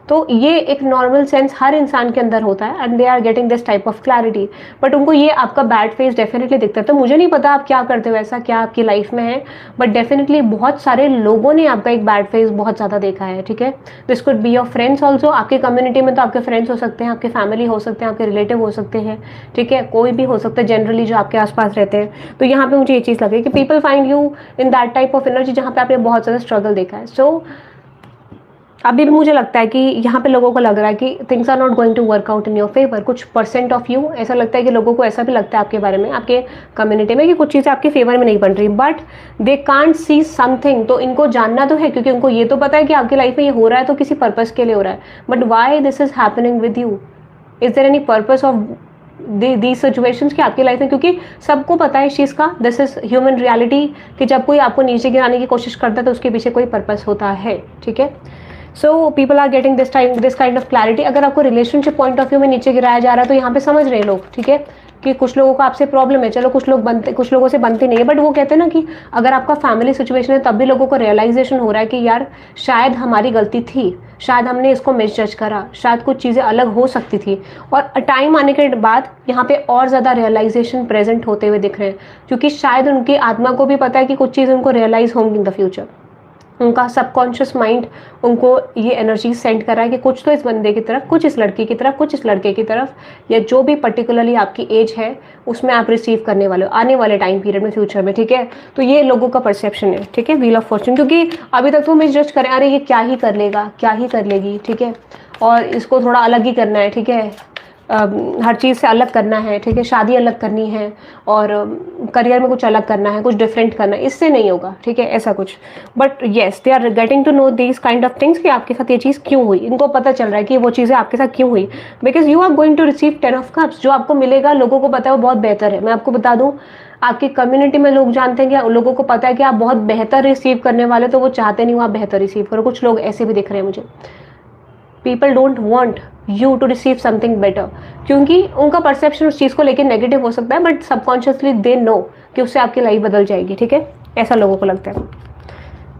तो ये एक नॉर्मल सेंस हर इंसान के अंदर होता है and they are getting this type of clarity, but उनको ये आपका बैड फेस डेफिनेटली दिखता है। तो मुझे नहीं पता आप क्या करते हो ऐसा, क्या आपकी लाइफ में है, बट डेफिनेटली बहुत सारे लोगों ने आपका एक बैड फेस बहुत ज़्यादा देखा है, ठीक है। This could be your friends also, आपके कम्युनिटी में तो आपके फ्रेंड्स हो सकते हैं, आपके फैमिली हो सकते हैं, आपके रिलेटिव हो सकते हैं, ठीक है, कोई भी हो सकता है जनरली जो आपके आसपास रहते हैं। तो यहाँ पे मुझे ये चीज़ लगे कि people find you in that type of energy जहाँ पे आपने बहुत ज़्यादा स्ट्रगल देखा है। सो अभी भी मुझे लगता है कि यहाँ पे लोगों को लग रहा है कि things are not going to work out in your favour. कुछ परसेंट ऑफ यू ऐसा लगता है कि लोगों को ऐसा भी लगता है आपके बारे में, आपके कम्युनिटी में, कि कुछ चीज़ें आपके फेवर में नहीं बन रही, but they can't see something. तो इनको जानना तो है, क्योंकि उनको ये तो पता है कि आपकी लाइफ में ये हो रहा है तो किसी पर्पज़ के लिए हो रहा है, but why this is happening with you, is there any purpose of the situations की आपकी लाइफ में? क्योंकि सबको पता है इस चीज़ का, दिस इज ह्यूमन रियलिटी, कि जब कोई आपको नीचे गिराने की कोशिश करता है तो उसके पीछे कोई पर्पस होता है, ठीक है। So people are getting this kind of clarity. अगर आपको रिलेशनशिप पॉइंट ऑफ व्यू में नीचे गिराया जा रहा है तो यहाँ पे समझ रहे हैं लोग, ठीक है, कि कुछ लोगों को आपसे प्रॉब्लम है। चलो कुछ लोगों से बनती नहीं है, बट वो कहते हैं ना कि अगर आपका फैमिली सिचुएशन है तब भी लोगों को रियलाइजेशन हो रहा है कि यार शायद हमारी गलती थी, शायद हमने इसको मिसजज करा, शायद कुछ चीज़ें अलग हो सकती थी। और टाइम आने के बाद यहाँ पे और ज़्यादा रियलाइजेशन प्रेजेंट होते हुए दिख रहे हैं, क्योंकि शायद उनकी आत्मा को भी पता है कि कुछ चीज़ें उनको रियलाइज होंगी इन द फ्यूचर। उनका सबकॉन्शियस माइंड उनको ये एनर्जी सेंड कर रहा है कि कुछ तो इस बंदे की तरफ, कुछ इस लड़की की तरफ, कुछ इस लड़के की तरफ, या जो भी पर्टिकुलरली आपकी एज है उसमें आप रिसीव करने वाले हो आने वाले टाइम पीरियड में, फ्यूचर में, ठीक है। तो ये लोगों का परसेप्शन है, ठीक है, व्हील ऑफ फॉर्चून। क्योंकि अभी तक तो मिस जज करें, अरे ये क्या ही कर लेगा, क्या ही कर लेगी, ठीक है, और इसको थोड़ा अलग ही करना है, ठीक है, हर चीज़ से अलग करना है, ठीक है, शादी अलग करनी है और करियर में कुछ अलग करना है, कुछ डिफरेंट करना है, इससे नहीं होगा, ठीक है, ऐसा कुछ। But yes, they are getting to know these kind of things कि आपके साथ ये चीज़ क्यों हुई। इनको पता चल रहा है कि वो चीज़ें आपके साथ क्यों हुई, because you are going to receive 10 of cups. जो आपको मिलेगा लोगों को पता है वो बहुत बेहतर है। मैं आपको बता दूँ, आपकी कम्युनिटी में लोग जानते हैं कि लोगों को पता है कि आप बहुत बेहतर रिसीव करने वाले, तो वो चाहते नहीं हो आप बेहतर रिसीव करो। कुछ लोग ऐसे भी दिख रहे हैं मुझे। People don't want you to receive something better, क्योंकि उनका परसेप्शन उस चीज़ को लेकर नेगेटिव हो सकता है, बट सबकॉन्शियसली दे नो कि उससे आपकी लाइफ बदल जाएगी, ठीक है, ऐसा लोगों को लगता है।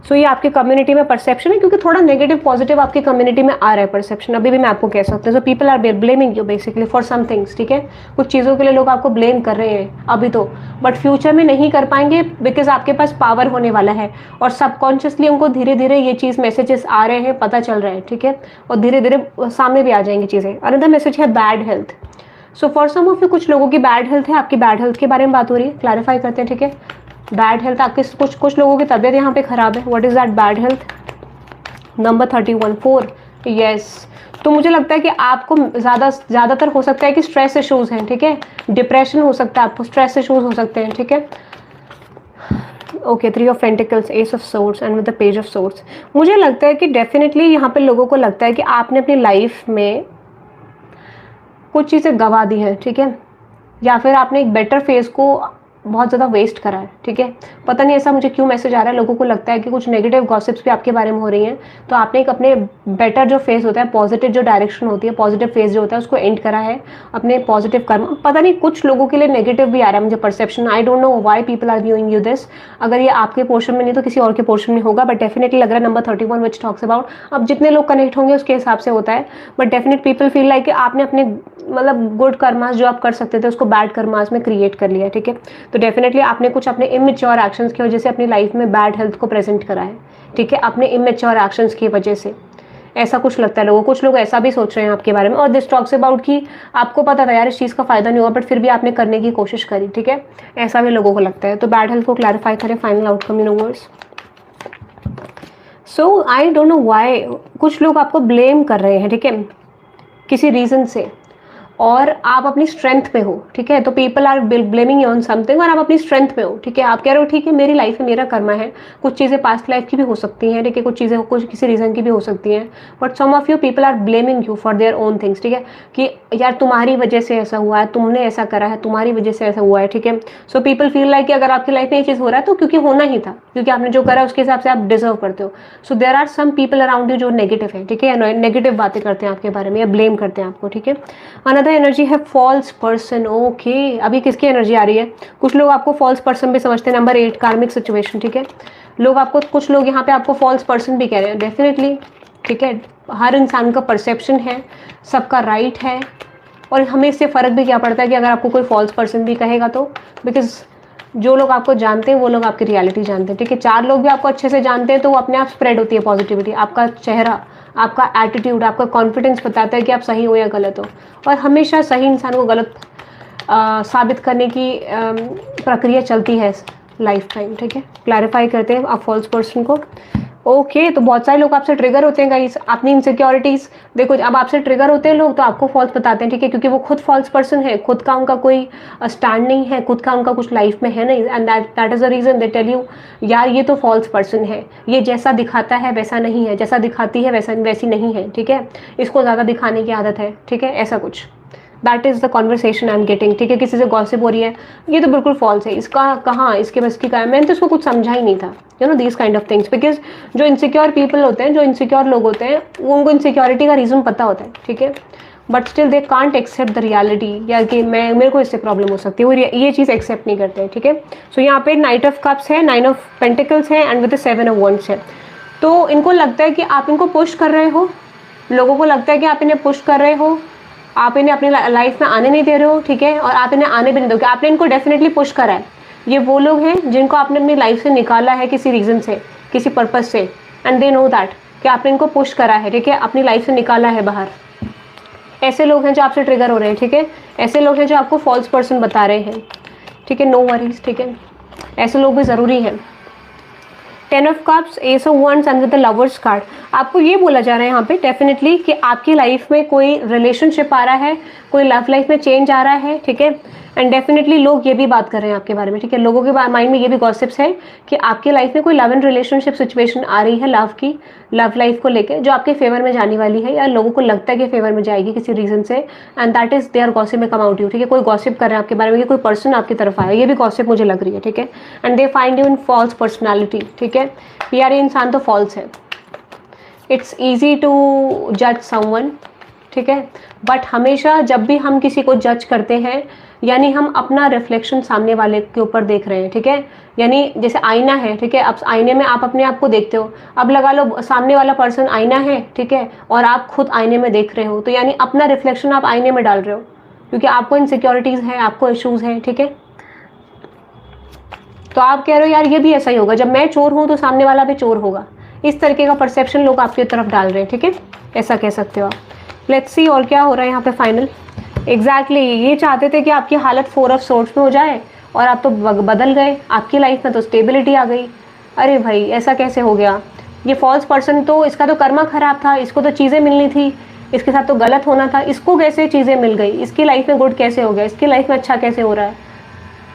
सो ये आपकी कम्युनिटी में परसेप्शन है, क्योंकि थोड़ा नेगेटिव पॉजिटिव आपकी कम्युनिटी में आ रहा है परसेप्शन, अभी भी मैं आपको कह सकती हूँ। So people are blaming you basically for some things, ठीक है, कुछ चीज़ों के लिए लोग आपको ब्लेम कर रहे हैं अभी तो, बट फ्यूचर में नहीं कर पाएंगे, बिकॉज आपके पास पावर होने वाला है और सबकॉन्शियसली उनको धीरे धीरे ये चीज़ मैसेजेस आ रहे हैं, पता चल रहा है, ठीक है, और धीरे धीरे सामने भी आ जाएंगी चीज़ें। अनदर मैसेज है bad health. So for some of you, कुछ लोगों की बैड हेल्थ है, आपकी बैड हेल्थ के बारे में बात हो रही है, क्लैरिफाई करते हैं, ठीक है। बैड हेल्थ, आपके कुछ लोगों की तबीयत यहाँ पे खराब है। What is that bad health? Number 31 4, yes. तो मुझे लगता है कि आपको ज़्यादातर हो सकता है कि स्ट्रेस इश्यूज हैं, ठीक है, डिप्रेशन हो सकता है, आपको स्ट्रेस इश्यूज हो सकते हैं, ठीक है। Okay, 3 of pentacles, S of swords and with the page of swords. मुझे लगता है कि डेफिनेटली यहाँ पे लोगों को लगता है कि आपने अपनी लाइफ में कुछ चीज़ें गंवा दी हैं, ठीक है, या फिर आपने एक बेटर फेज को बहुत ज़्यादा वेस्ट करा है, ठीक है। पता नहीं ऐसा मुझे क्यों मैसेज आ रहा है, लोगों को लगता है कि कुछ नेगेटिव गॉसिप्स भी आपके बारे में हो रही हैं, तो आपने एक अपने बेटर जो फेज होता है, पॉजिटिव जो डायरेक्शन होती है, पॉजिटिव फेज जो होता है, उसको एंड करा है अपने पॉजिटिव कर्म। पता नहीं कुछ लोगों के लिए नेगेटिव भी आ रहा है मुझे perception, I don't know why people are viewing you this. अगर ये आपके पोर्शन में नहीं तो किसी और के पोर्शन में होगा, बट डेफिनेटली लग रहा है नंबर 31 विच टॉक्स अबाउट, अब जितने लोग कनेक्ट होंगे उसके हिसाब से होता है, but definite people feel like कि आपने अपने मतलब गुड कर्मास जो आप कर सकते थे उसको बैड कर्मास में क्रिएट कर लिया, ठीक है। तो डेफिनेटली आपने कुछ अपने इमेच्योर एक्शंस की वजह से अपनी लाइफ में बैड हेल्थ को प्रेजेंट करा है, ठीक है, अपने इमेच्योर एक्शंस की वजह से, ऐसा कुछ लगता है लोगों। कुछ लोग ऐसा भी सोच रहे हैं आपके बारे में, और दिस टॉक्स अबाउट कि आपको पता था यार इस चीज़ का फायदा नहीं हुआ, बट फिर भी आपने करने की कोशिश करी, ठीक है, ऐसा भी लोगों को लगता है। तो बैड हेल्थ को क्लैरिफाई करें, final outcome universe. So I don't know why कुछ लोग आपको ब्लेम कर रहे हैं, ठीक है, किसी रीज़न से, और आप अपनी स्ट्रेंथ पे हो, ठीक है। तो people are blaming you on something और आप अपनी स्ट्रेंथ पे हो, ठीक है। आप कह रहे हो ठीक है मेरी लाइफ है, मेरा कर्मा है, कुछ चीज़ें पास्ट लाइफ की भी हो सकती हैं, ठीक है, कुछ चीज़ें कुछ किसी रीज़न की भी हो सकती हैं, but some of you people are blaming you for their own things, ठीक है, कि यार तुम्हारी वजह से ऐसा हुआ है, तुमने ऐसा करा है, तुम्हारी वजह से ऐसा हुआ है, ठीक है। सो पीपल फील लाइक कि अगर आपकी लाइफ में ये चीज़ हो रहा है तो क्योंकि होना ही था, क्योंकि आपने जो करा उसके हिसाब से आप डिजर्व करते हो। So there are some people around you जो नेगेटिव है, ठीक है, नेगेटिव बातें करते हैं आपके बारे में या ब्लेम करते हैं आपको, ठीक है। अनदर एनर्जी है फॉल्स पर्सन। ओके, अभी किसकी एनर्जी आ रही है? कुछ लोग आपको फॉल्स पर्सन भी समझते हैं। नंबर 8 कार्मिक सिचुएशन, ठीक है, लोग आपको, कुछ लोग यहाँ पे आपको फॉल्स पर्सन भी कह रहे हैं, डेफिनेटली, ठीक है। हर इंसान का परसेप्शन है, सबका राइट है, और हमें इससे फ़र्क भी क्या पड़ता है कि अगर आपको कोई फॉल्स पर्सन भी कहेगा तो, बिकॉज जो लोग आपको जानते हैं वो लोग आपकी रियलिटी जानते हैं, ठीक है। 4 लोग भी आपको अच्छे से जानते हैं तो वो अपने आप स्प्रेड होती है पॉजिटिविटी। आपका चेहरा, आपका एटीट्यूड, आपका कॉन्फिडेंस बताता है कि आप सही हो या गलत हो, और हमेशा सही इंसान को गलत साबित करने की प्रक्रिया चलती है लाइफ टाइम, ठीक है। क्लैरिफाई करते हैं आप फॉल्स पर्सन को। ओके, तो बहुत सारे लोग आपसे ट्रिगर होते हैं गाइस, अपनी इनसिक्योरिटीज़। देखो, अब आपसे ट्रिगर होते हैं लोग तो आपको फॉल्स बताते हैं, ठीक है, क्योंकि वो खुद फॉल्स पर्सन है, खुद का उनका कोई स्टैंड नहीं है, खुद का उनका कुछ लाइफ में है नहीं, and that is the reason they tell you यार ये तो फॉल्स पर्सन है, ये जैसा दिखाता है वैसा नहीं है, जैसा दिखाती है वैसी नहीं है, ठीक है, इसको ज़्यादा दिखाने की आदत है, ठीक है, ऐसा कुछ। That is the conversation I am getting, ठीक है। किसी से गॉसिप हो रही है, ये तो बिल्कुल फॉल्स है, इसका कहाँ, इसके बस की कहा, मैंने तो इसको कुछ समझा ही नहीं था, you know these kind of things. Because जो इनसिक्योर पीपल होते हैं, जो इनसिक्योर लोग होते हैं, वो उनको इनसिक्योरिटी का रीज़न पता होता है, ठीक है, but still they can't accept the reality, या कि मेरे को इससे प्रॉब्लम हो सकती है, वो ये चीज़ एक्सेप्ट नहीं करते हैं, ठीक है। सो यहाँ पे 9 ऑफ कप्स है, 9 ऑफ पेंटिकल्स है, एंड विद 7 ऑफ वॉन्ड्स है। तो इनको लगता है कि आप इनको पुश कर रहे हो, लोगों को लगता है कि आप इन्हें पुश कर रहे हो, आप इन्हें अपनी लाइफ में आने नहीं दे रहे हो, ठीक है, और आप इन्हें आने भी नहीं दोगे, आपने इनको डेफिनेटली पुश करा है। ये वो लोग हैं जिनको आपने अपनी लाइफ से निकाला है किसी रीज़न से, किसी पर्पज़ से, एंड दे नो दैट कि आपने इनको पुश करा है, ठीक है, अपनी लाइफ से निकाला है बाहर। ऐसे लोग हैं जो आपसे ट्रिगर हो रहे हैं, ठीक है, ऐसे लोग हैं जो आपको फॉल्स पर्सन बता रहे हैं, ठीक है, नो वरीज, ठीक है, ऐसे लोग भी ज़रूरी हैं। 10 of cups, S of wands and with the lovers card, आपको ये बोला जा रहा है यहाँ पे डेफिनेटली कि आपकी लाइफ में कोई रिलेशनशिप आ रहा है, कोई लव लाइफ में चेंज आ रहा है, ठीक है, एंड डेफिनेटली लोग ये भी बात कर रहे हैं आपके बारे में, ठीक है, लोगों के माइंड में ये भी गॉसिप्स है कि आपकी लाइफ में कोई लव एंड रिलेशनशिप सिचुएशन आ रही है, लव लाइफ को लेकर, जो आपके फेवर में जाने वाली है, या लोगों को लगता है कि फेवर में जाएगी किसी रीजन से, and that is their gossip में कम आउट यू, ठीक है, कोई गॉसिप कर रहे हैं आपके बारे में कि कोई पर्सन आपकी तरफ आया, ये भी गॉसिप मुझे लग रही है, ठीक है, and they find you in false personality, ठीक है, यार ये इंसान तो फॉल्स है, इट्स ईजी टू जज समवन, ठीक है, बट हमेशा जब भी हम किसी को जज करते हैं, यानी हम अपना रिफ्लेक्शन सामने वाले के ऊपर देख रहे हैं, ठीक है, यानी जैसे आईना है, ठीक है, अब आईने में आप अपने आप को देखते हो, अब लगा लो सामने वाला पर्सन आईना है, ठीक है, और आप खुद आईने में देख रहे हो, तो यानी अपना रिफ्लेक्शन आप आईने में डाल रहे हो, क्योंकि आपको इनसिक्योरिटीज़ हैं, आपको इश्यूज़ हैं, ठीक है, तो आप कह रहे हो यार ये भी ऐसा ही होगा, जब मैं चोर हूँ तो सामने वाला भी चोर होगा, इस तरीके का परसेप्शन लोग आपकी तरफ डाल रहे हैं, ठीक है, ऐसा कह सकते हो आप। लेट्स सी और क्या हो रहा है यहाँ पे फाइनल। एग्जैक्टली ये चाहते थे कि आपकी हालत 4 ऑफ सोर्ड्स में हो जाए, और आप तो बदल गए, आपकी लाइफ में तो स्टेबिलिटी आ गई। अरे भाई ऐसा कैसे हो गया, ये फॉल्स पर्सन तो, इसका तो कर्मा खराब था, इसको तो चीज़ें मिलनी थी, इसके साथ तो गलत होना था, इसको कैसे चीज़ें मिल गई, इसकी लाइफ में गुड कैसे हो गया, इसकी लाइफ में अच्छा कैसे हो रहा है,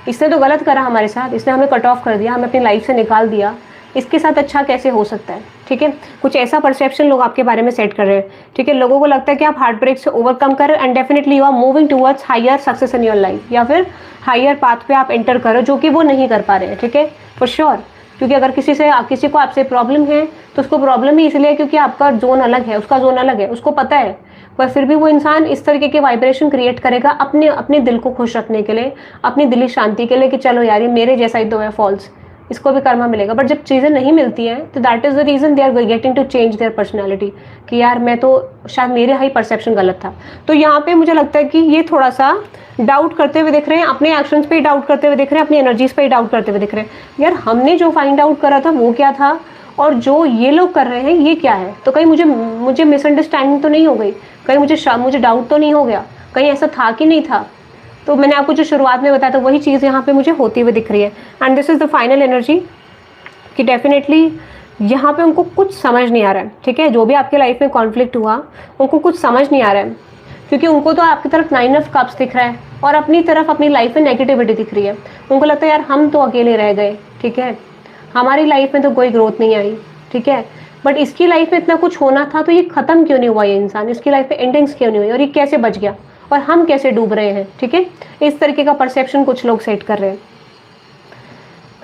इसने तो गलत करा हमारे साथ, इसने हमें कट ऑफ कर दिया, हमें अपनी लाइफ से निकाल दिया, इसके साथ अच्छा कैसे हो सकता है, ठीक है, कुछ ऐसा परसेप्शन लोग आपके बारे में सेट कर रहे हैं, ठीक है, लोगों को लगता है कि आप हार्ट ब्रेक से ओवरकम कर रहे हो, and definitely you are moving towards higher success in your life, या फिर हायर पाथ पे आप एंटर करो, जो कि वो नहीं कर पा रहे हैं, ठीक है, फॉर श्योर, क्योंकि अगर किसी को आपसे प्रॉब्लम है तो उसको प्रॉब्लम ही इसलिए क्योंकि आपका जोन अलग है, उसका जोन अलग है, उसको पता है, पर फिर भी वो इंसान इस तरीके के वाइब्रेशन क्रिएट करेगा अपने दिल को खुश रखने के लिए, अपनी दिली शांति के लिए, कि चलो यार ये मेरे जैसा ही तो है फॉल्स, इसको भी कर्मा मिलेगा। बट जब चीज़ें नहीं मिलती हैं तो that is the reason they are getting to change their personality, कि यार मैं तो शायद मेरे ही परसेप्शन गलत था। तो यहाँ पे मुझे लगता है कि ये थोड़ा सा डाउट करते हुए दिख रहे हैं, अपने एक्शंस पे ही डाउट करते हुए दिख रहे हैं, अपनी एनर्जीज पे ही डाउट करते हुए दिख रहे हैं। यार हमने जो फाइंड आउट करा था वो क्या था, और जो ये लोग कर रहे हैं ये क्या है, तो कहीं मुझे मिसअंडरस्टैंडिंग तो नहीं हो गई, कहीं मुझे डाउट तो नहीं हो गया, कहीं ऐसा था कि नहीं था। तो मैंने आपको जो शुरुआत में बताया था वही चीज़ यहाँ पे मुझे होती हुई दिख रही है, and this is the final energy, कि डेफिनेटली यहाँ पे उनको कुछ समझ नहीं आ रहा है, ठीक है, जो भी आपके लाइफ में कॉन्फ्लिक्ट हुआ उनको कुछ समझ नहीं आ रहा है, क्योंकि उनको तो आपकी तरफ 9 ऑफ कप्स दिख रहा है, और अपनी तरफ अपनी लाइफ में नेगेटिविटी दिख रही है। उनको लगता है यार हम तो अकेले रह गए, ठीक है, हमारी लाइफ में तो कोई ग्रोथ नहीं आई, ठीक है, बट इसकी लाइफ में इतना कुछ होना था तो ये ख़त्म क्यों नहीं हुआ, ये इंसान, इसकी लाइफ में एंडिंग्स क्यों नहीं हुई, और ये कैसे बच गया, और हम कैसे डूब रहे हैं, ठीक है, इस तरीके का परसेप्शन कुछ लोग सेट कर रहे हैं।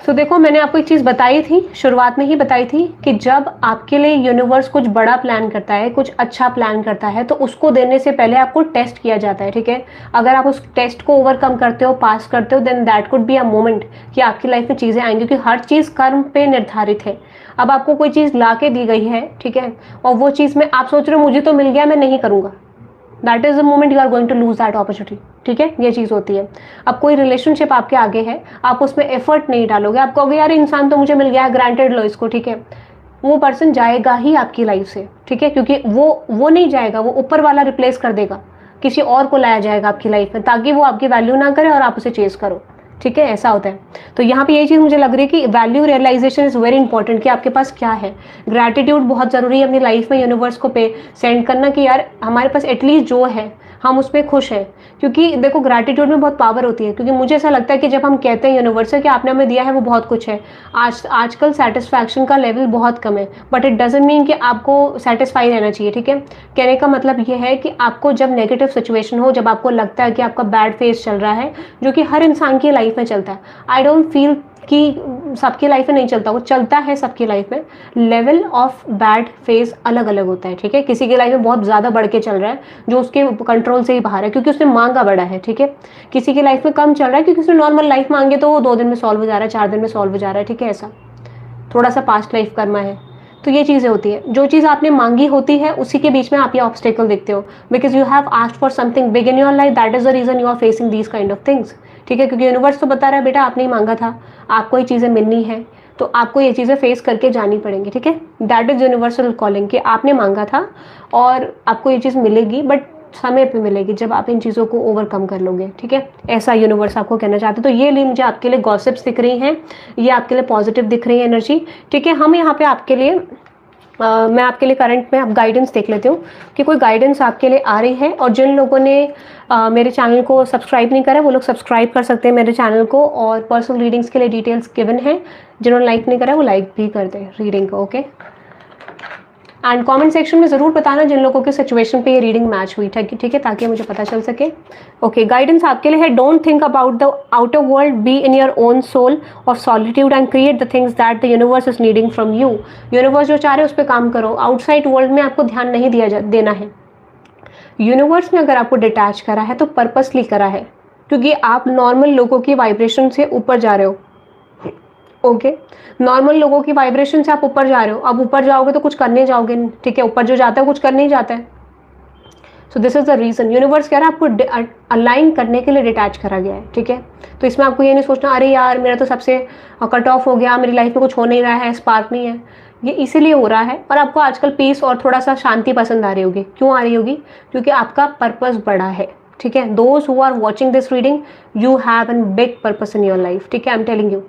तो देखो मैंने आपको एक चीज़ बताई थी, शुरुआत में ही बताई थी, कि जब आपके लिए यूनिवर्स कुछ बड़ा प्लान करता है, कुछ अच्छा प्लान करता है, तो उसको देने से पहले आपको टेस्ट किया जाता है, ठीक है। अगर आप उस टेस्ट को ओवरकम करते हो, पास करते हो, then that could be a moment कि आपकी लाइफ में चीज़ें आएंगी, क्योंकि हर चीज़ कर्म पे निर्धारित है। अब आपको कोई चीज़ ला के दी गई है, ठीक है, और वो चीज़ में आप सोच रहे हो मुझे तो मिल गया, मैं नहीं करूँगा, that is the moment you are going to lose that opportunity, ठीक है, ये चीज़ होती है। अब कोई रिलेशनशिप आपके आगे है, आप उसमें एफर्ट नहीं डालोगे, आप कहोगे यार इंसान तो मुझे मिल गया, ग्रांटेड लो इसको, ठीक है, वो पर्सन जाएगा ही आपकी लाइफ से, ठीक है, क्योंकि वो नहीं जाएगा, वो ऊपर वाला रिप्लेस कर देगा, किसी और को लाया जाएगा आपकी लाइफ में, ताकि वो आपकी वैल्यू ना करे और आप उसे चेस करो, ठीक है, ऐसा होता है। तो यहाँ पे ये चीज़ मुझे लग रही है कि value realisation is very important, कि आपके पास क्या है। ग्रैटिट्यूड बहुत ज़रूरी है अपनी लाइफ में यूनिवर्स को पे सेंड करना, कि यार हमारे पास एटलीस्ट जो है हम उसमें खुश हैं, क्योंकि देखो ग्रैटिट्यूड में बहुत पावर होती है। क्योंकि मुझे ऐसा लगता है कि जब हम कहते हैं यूनिवर्स से कि आपने हमें दिया है वो बहुत कुछ है, आजकल सेटिस्फैक्शन का लेवल बहुत कम है, बट इट डजंट मीन कि आपको सेटिस्फाई रहना चाहिए, ठीक है। कहने का मतलब ये है कि आपको जब नेगेटिव सिचुएशन हो, जब आपको लगता है कि आपका बैड फेज चल रहा है, जो कि हर इंसान की लाइफ में चलता है, आई डोंट फील कि सबकी लाइफ में नहीं चलता, वो चलता है सबकी लाइफ में, लेवल ऑफ बैड फेज अलग अलग होता है, ठीक है। किसी की लाइफ में बहुत ज़्यादा बढ़ के चल रहा है जो उसके कंट्रोल से ही बाहर है, क्योंकि उसने मांगा बड़ा है, ठीक है। किसी की लाइफ में कम चल रहा है क्योंकि उसने नॉर्मल लाइफ मांगे तो वो 2 दिन में सॉल्व हो जा रहा है, 4 दिन में सॉल्व हो जा रहा है, ठीक है, ऐसा थोड़ा सा पास्ट लाइफ कर्मा है। तो ये चीज़ें होती है, जो चीज़ आपने मांगी होती है उसी के बीच में आप ये ऑब्स्टेकल देखते हो, because you have asked for something big in your life, that is the reason you are facing these kind of things, ठीक है। क्योंकि यूनिवर्स तो बता रहा है बेटा आपने ही मांगा था, आपको ये चीज़ें मिलनी है, तो आपको ये चीज़ें फेस करके जानी पड़ेंगी, ठीक है। दैट इज यूनिवर्सल कॉलिंग, कि आपने मांगा था और आपको ये चीज़ मिलेगी, बट समय पे मिलेगी जब आप इन चीज़ों को ओवरकम कर लोगे, ठीक है। ऐसा यूनिवर्स आपको कहना चाहते हैं। तो ये लिए मुझे आपके लिए गॉसिप्स दिख रही हैं, ये आपके लिए पॉजिटिव दिख रही है एनर्जी, ठीक है। हम यहाँ पे आपके लिए मैं आपके लिए करंट में आप गाइडेंस देख लेती हूँ कि कोई गाइडेंस आपके लिए आ रही है। और जिन लोगों ने मेरे चैनल को सब्सक्राइब नहीं करा वो लोग सब्सक्राइब कर सकते हैं मेरे चैनल को, और पर्सनल रीडिंग्स के लिए डिटेल्स गिवन है, जिन्होंने लाइक नहीं करा वो लाइक भी कर दें रीडिंग को, ओके। एंड कमेंट सेक्शन में ज़रूर बताना जिन लोगों की सिचुएशन पे ये रीडिंग मैच हुई, ठीक है, ताकि मुझे पता चल सके। ओके, गाइडेंस आपके लिए है, don't think about the outer world, be in your own soul of solitude and create the things that the universe is needing from you. Universe जो चाह रहे हैं उस पर काम करो, आउटसाइड वर्ल्ड में आपको ध्यान नहीं देना है। यूनिवर्स ने अगर आपको डिटैच करा है तो पर्पसली करा है, क्योंकि आप नॉर्मल लोगों की वाइब्रेशन से ऊपर जा रहे हो, ओके। नॉर्मल लोगों की वाइब्रेशन से आप ऊपर जा रहे हो, अब ऊपर जाओगे तो कुछ करने जाओगे, ठीक है, ऊपर जो जाता है कुछ करने ही जाता है। So this is the reason, universe कह रहा है आपको अलाइन करने के लिए डिटैच करा गया है, ठीक है। तो इसमें आपको ये नहीं सोचना अरे यार मेरा तो सबसे कट ऑफ हो गया, मेरी लाइफ में कुछ हो नहीं रहा है, स्पार्क नहीं है, ये इसीलिए हो रहा है। और आपको आजकल पीस और थोड़ा सा शांति पसंद आ रही होगी, क्यों आ रही होगी, क्योंकि आपका पर्पस बड़ा है, ठीक है। Those who are watching this reading, you have an big purpose in your life, ठीक है, आई एम टेलिंग यू।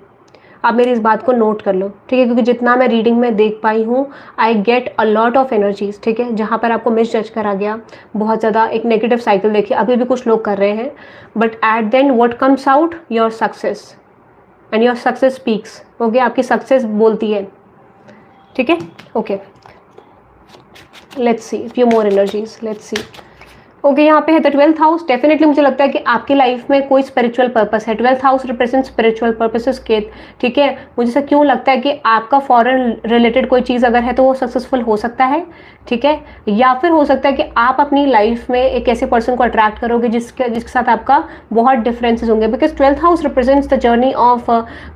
आप मेरी इस बात को नोट कर लो, ठीक है, क्योंकि जितना मैं रीडिंग में देख पाई हूँ, I get a lot of energies, ठीक है। जहाँ पर आपको मिस जज करा गया, बहुत ज़्यादा एक नेगेटिव साइकिल देखिए अभी भी कुछ लोग कर रहे हैं, but at the and what comes out, your success, and your success speaks, okay, आपकी सक्सेस बोलती है, ठीक है, okay. Let's see few more energies, let's see. Okay, यहाँ पे है द 12th हाउस। डेफिनेटली मुझे लगता है कि आपकी लाइफ में कोई स्पिरिचुअल पर्पस है। 12th house represent spiritual purposes के, ठीक है। मुझे से क्यों लगता है कि आपका फॉरेन रिलेटेड कोई चीज़ अगर है तो वो सक्सेसफुल हो सकता है, ठीक है। या फिर हो सकता है कि आप अपनी लाइफ में एक ऐसे पर्सन को अट्रैक्ट करोगे जिसके साथ आपका बहुत डिफरेंसेस होंगे, because 12th house represents the journey of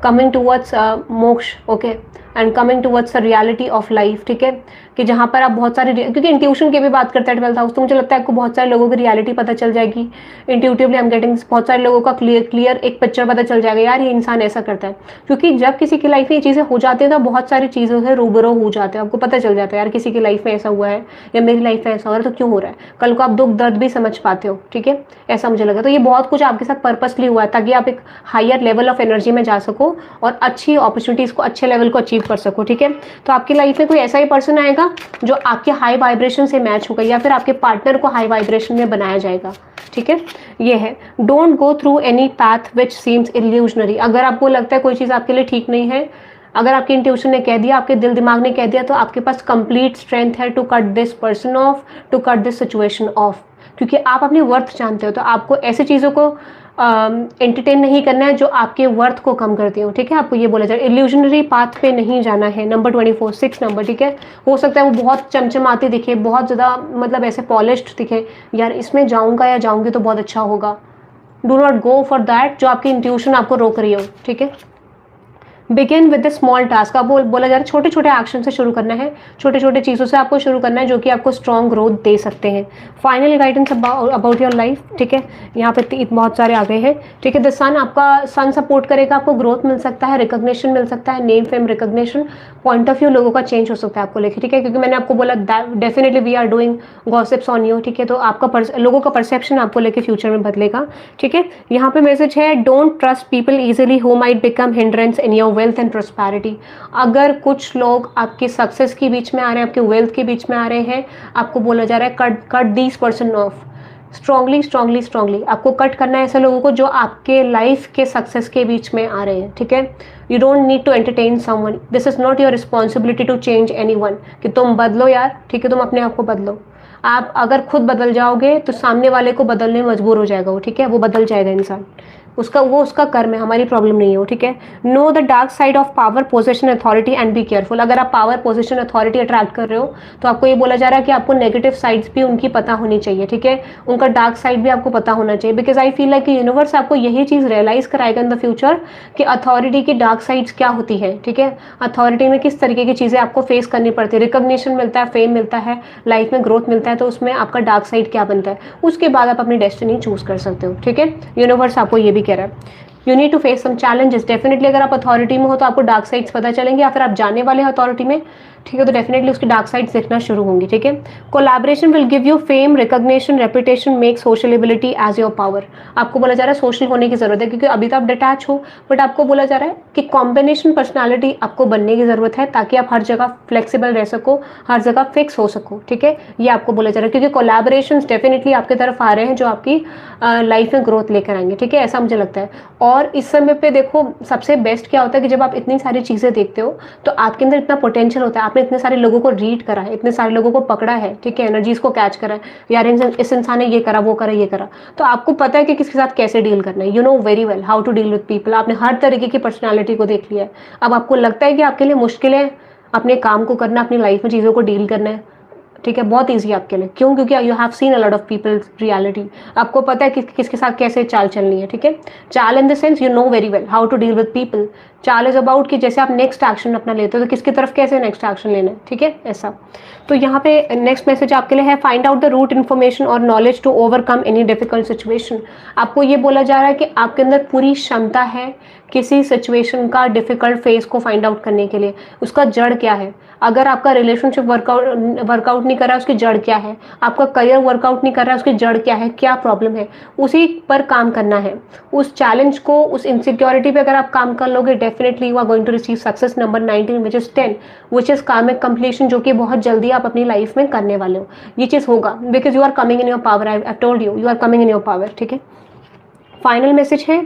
coming towards moksha, okay, and coming towards the reality of life, ठीक है। कि जहाँ पर आप बहुत सारे, क्योंकि इंट्यूशन की भी बात करते हैं 12th हाउस, तो मुझे लगता है आपको बहुत सारे लोगों की रियलिटी पता चल जाएगी इंट्यूटिवली, आई एम गेटिंग, बहुत सारे लोगों का क्लियर एक पिक्चर पता चल जाएगा, यार ये इंसान ऐसा करता है। क्योंकि जब किसी की लाइफ में ये चीज़ें हो जाती हैं तो बहुत सारी चीज़ों से रूबरू हो जाते हैं, आपको पता चल जाता है यार किसी की लाइफ में ऐसा हुआ है या मेरी लाइफ में ऐसा हो रहा है, तो क्यों हो रहा है, कल को आप दुख दर्द भी समझ पाते हो, ठीक है, ऐसा मुझे लगा। तो ये बहुत कुछ आपके साथ पर्पसली हुआ है ताकि आप एक हायर लेवल ऑफ एनर्जी में जा सको और अच्छी अपॉर्चुनिटीज़ को, अच्छे लेवल को अचीव कर सको, ठीक है। तो आपकी लाइफ में कोई ऐसा ही पर्सन आएगा जो आपके हाई वाइब्रेशन से मैच होगा, या फिर आपके पार्टनर को हाई वाइब्रेशन में बनाया जाएगा, ठीक है। ये है, don't go through any path which seems illusionary. अगर आपको लगता है कोई चीज़ आपके लिए ठीक नहीं है, अगर आपकी इंट्यूशन ने कह दिया, आपके दिल दिमाग ने कह दिया, तो आपके पास कंप्लीट स्ट्रेंथ है to cut this person off, to cut this situation off, क्योंकि आप अपनी वर्थ जानते हो। तो आपको ऐसी चीज़ों को एंटरटेन नहीं करना है जो आपके वर्थ को कम करती हो, ठीक है। आपको ये बोला जाए इल्यूजनरी पाथ पे नहीं जाना है। नंबर 24, 6 नंबर, ठीक है। हो सकता है वो बहुत चमचमाती दिखे, बहुत ज़्यादा मतलब ऐसे पॉलिश्ड दिखे, यार इसमें जाऊँगा या जाऊँगी तो बहुत अच्छा होगा। Do not go for that जो आपकी इंट्यूशन आपको रोक रही हो, ठीक है। Begin with the small task. अब बोला जा रहा है छोटे छोटे एक्शन से शुरू करना है, छोटे छोटे चीज़ों से आपको शुरू करना है जो कि आपको स्ट्रॉन्ग ग्रोथ दे सकते हैं। Final guidance about your life, ठीक है, यहाँ पे बहुत सारे आ गए हैं, ठीक है। द सन, आपका सन सपोर्ट करेगा, आपको ग्रोथ मिल सकता है, रिकॉग्निशन मिल सकता है, name fame recognition, point of view लोगों का चेंज हो सकता है आपको लेके, ठीक है, क्योंकि मैंने आपको बोला definitely we are doing gossips on you, ठीक है, तो आपका लोगों का परसेप्शन आपको लेके फ्यूचर में बदलेगा, ठीक है। यहाँ पे मैसेज है don't trust people easily who might become hindrance in your wealth and prosperity. अगर कुछ लोग आपकी सक्सेस के बीच में आ रहे हैं, आपके वेल्थ के बीच में आ रहे हैं, आपको बोला जा रहा है cut these person off. Strongly strongly strongly आपको कट करना है ऐसे लोगों को जो आपके लाइफ के सक्सेस के बीच में आ रहे हैं, ठीक है। You don't need to entertain someone, this is not your responsibility to change anyone, कि तुम बदलो यार, ठीक है, तुम अपने आप को बदलो। आप अगर खुद बदल जाओगे तो सामने वाले को बदलने में मजबूर हो जाएगा वो, ठीक है, वो बदल जाएगा इंसान, उसका कर्म है, हमारी प्रॉब्लम नहीं है वो, ठीक है। Know the dark side of power, position, authority and be careful. अगर आप पावर, पोजीशन, अथॉरिटी अट्रैक्ट कर रहे हो तो आपको ये बोला जा रहा है कि आपको नेगेटिव साइड्स भी उनकी पता होनी चाहिए, ठीक है, उनका डार्क साइड भी आपको पता होना चाहिए। बिकॉज आई फील लाइक कि यूनिवर्स आपको यही चीज़ रियलाइज कराएगा इन द फ्यूचर कि अथॉरिटी की डार्क साइड्स क्या होती है, ठीक है, अथॉरिटी में किस तरीके की चीज़ें आपको फेस करनी पड़ती है। रिकॉग्निशन मिलता है, फेम मिलता है, लाइफ में ग्रोथ मिलता है, तो उसमें आपका डार्क साइड क्या बनता है, उसके बाद आप अपनी डेस्टिनी चूज कर सकते हो, ठीक है। यूनिवर्स आपको ये भी कह रहा है you need to face some challenges. Definitely अगर आप अथॉरिटी में हो तो आपको डार्क साइड्स पता चलेंगे, या फिर आप जाने वाले हैं अथॉरिटी में, ठीक है, तो डेफिनेटली उसकी डार्क साइड्स दिखना शुरू होंगी, ठीक है। Collaboration will give you fame, recognition, reputation, make sociability as your power. आपको बोला जा रहा है सोशल होने की जरूरत है, क्योंकि अभी तो आप डिटैच हो, बट आपको बोला जा रहा है कि कॉम्बिनेशन पर्सनैलिटी आपको बनने की जरूरत है, ताकि आप हर जगह फ्लेक्सिबल रह सको, हर जगह फिक्स हो सको, ठीक है, ये आपको बोला जा रहा है, क्योंकि कोलैबोरेशंस डेफिनेटली आपके तरफ आ रहे हैं जो आपकी लाइफ में ग्रोथ लेकर आएंगे, ठीक है, ऐसा मुझे लगता है। और इस समय पे देखो सबसे बेस्ट क्या होता है कि जब आप इतनी सारी चीज़ें देखते हो तो आपके अंदर इतना पोटेंशियल होता है, आपने इतने सारे लोगों को रीड करा है, इतने सारे लोगों को पकड़ा है, ठीक है, एनर्जीज को कैच करा है, यार इस इंसान ने ये करा, वो करा, ये करा, तो आपको पता है कि किसके साथ कैसे डील करना है। You know very well how to deal with people. आपने हर तरीके की पर्सनैलिटी को देख लिया है। अब आपको लगता है कि आपके लिए मुश्किल है अपने काम को करना, अपनी लाइफ में चीज़ों को डील करना है, ठीक है, बहुत ईजी आपके लिए। क्यों? क्योंकि you have seen a lot of people's reality. आपको पता है कि किसके साथ कैसे चाल चलनी है, ठीक है। चाल in the sense you know very well how to deal with people. चाल इज अबाउट कि जैसे आप नेक्स्ट एक्शन अपना लेते हो तो किसकी तरफ कैसे नेक्स्ट एक्शन लेना है, ठीक है, ऐसा। तो यहाँ पे नेक्स्ट मैसेज आपके लिए है find out the root information और knowledge to overcome any difficult situation. आपको ये बोला जा रहा है कि आपके अंदर पूरी क्षमता है किसी सिचुएशन का डिफिकल्ट फेस को फाइंड आउट करने के लिए, उसका जड़ क्या है। अगर आपका रिलेशनशिप वर्कआउट नहीं कर रहा है, उसकी जड़ क्या है। आपका करियर वर्कआउट नहीं कर रहा है, उसकी जड़ क्या है, क्या प्रॉब्लम है, उसी पर काम करना है। उस चैलेंज को, उस इनसिक्योरिटी पे अगर आप काम कर लोगे, definitely you are going to receive success. Number 19 which is 10 which is karmic completion, जो कि बहुत जल्दी आप अपनी लाइफ में करने वाले हो। ये चीज़ होगा because you are coming in your power. I told you, you are coming in your power, ठीक है। फाइनल मैसेज है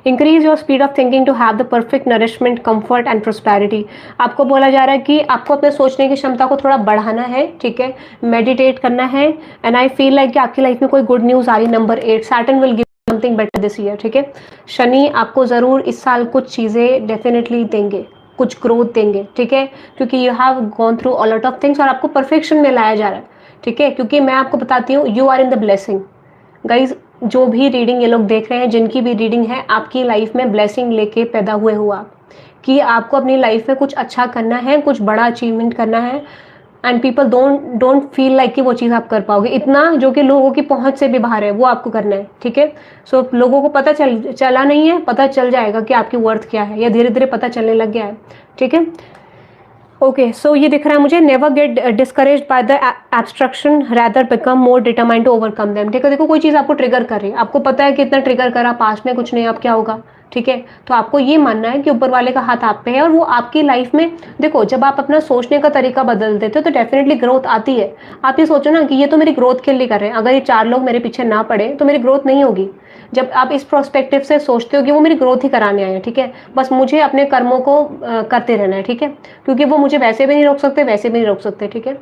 increase your speed of thinking to have the perfect nourishment, comfort and prosperity. आपको बोला जा रहा है कि आपको अपने सोचने की क्षमता को थोड़ा बढ़ाना है, ठीक है, मेडिटेट करना है। एंड आई फील लाइक कि आपकी लाइफ में कोई गुड न्यूज़ आ रही। Number 8 Saturn will give something better this year, ठीक है। शनि आपको ज़रूर इस साल कुछ चीज़ें डेफिनेटली देंगे, कुछ ग्रोथ देंगे, ठीक है, क्योंकि you have gone through a lot of things और आपको परफेक्शन में लाया जा रहा है, ठीक है। क्योंकि मैं आपको बताती हूँ you are in the blessing guys. जो भी रीडिंग ये लोग देख रहे हैं, जिनकी भी रीडिंग है, आपकी लाइफ में ब्लेसिंग लेके पैदा हुए हो आप, कि आपको अपनी लाइफ में कुछ अच्छा करना है, कुछ बड़ा अचीवमेंट करना है। And people don't feel like कि वो चीज़ आप कर पाओगे, इतना जो कि लोगों की पहुंच से भी बाहर है, वो आपको करना है, ठीक है। सो लोगों को पता चला नहीं है, पता चल जाएगा कि आपकी वर्थ क्या है, या धीरे धीरे पता चलने लग गया है, ठीक है। ओके, सो ये दिख रहा है मुझे never get discourage by the obstruction, rather become more determined to overcome them, ठीक है। देखो कोई चीज़ आपको ट्रिगर कर रही है, आपको पता है कि इतना ट्रिगर करा, पास्ट में कुछ नहीं, अब क्या होगा, ठीक है। तो आपको ये मानना है कि ऊपर वाले का हाथ आप पे है और वो आपकी लाइफ में, देखो जब आप अपना सोचने का तरीका बदल देते हो तो डेफिनेटली ग्रोथ आती है। आप ये सोचो ना कि ये तो मेरी ग्रोथ के लिए कर रहे हैं, अगर ये 4 लोग मेरे पीछे ना पड़े तो मेरी ग्रोथ नहीं होगी। जब आप इस प्रोस्पेक्टिव से सोचते हो कि वो मेरी ग्रोथ ही कराने आए हैं, ठीक है, बस मुझे अपने कर्मों को करते रहना है, ठीक है, क्योंकि वो मुझे वैसे भी नहीं रोक सकते, वैसे भी नहीं रोक सकते, ठीक है।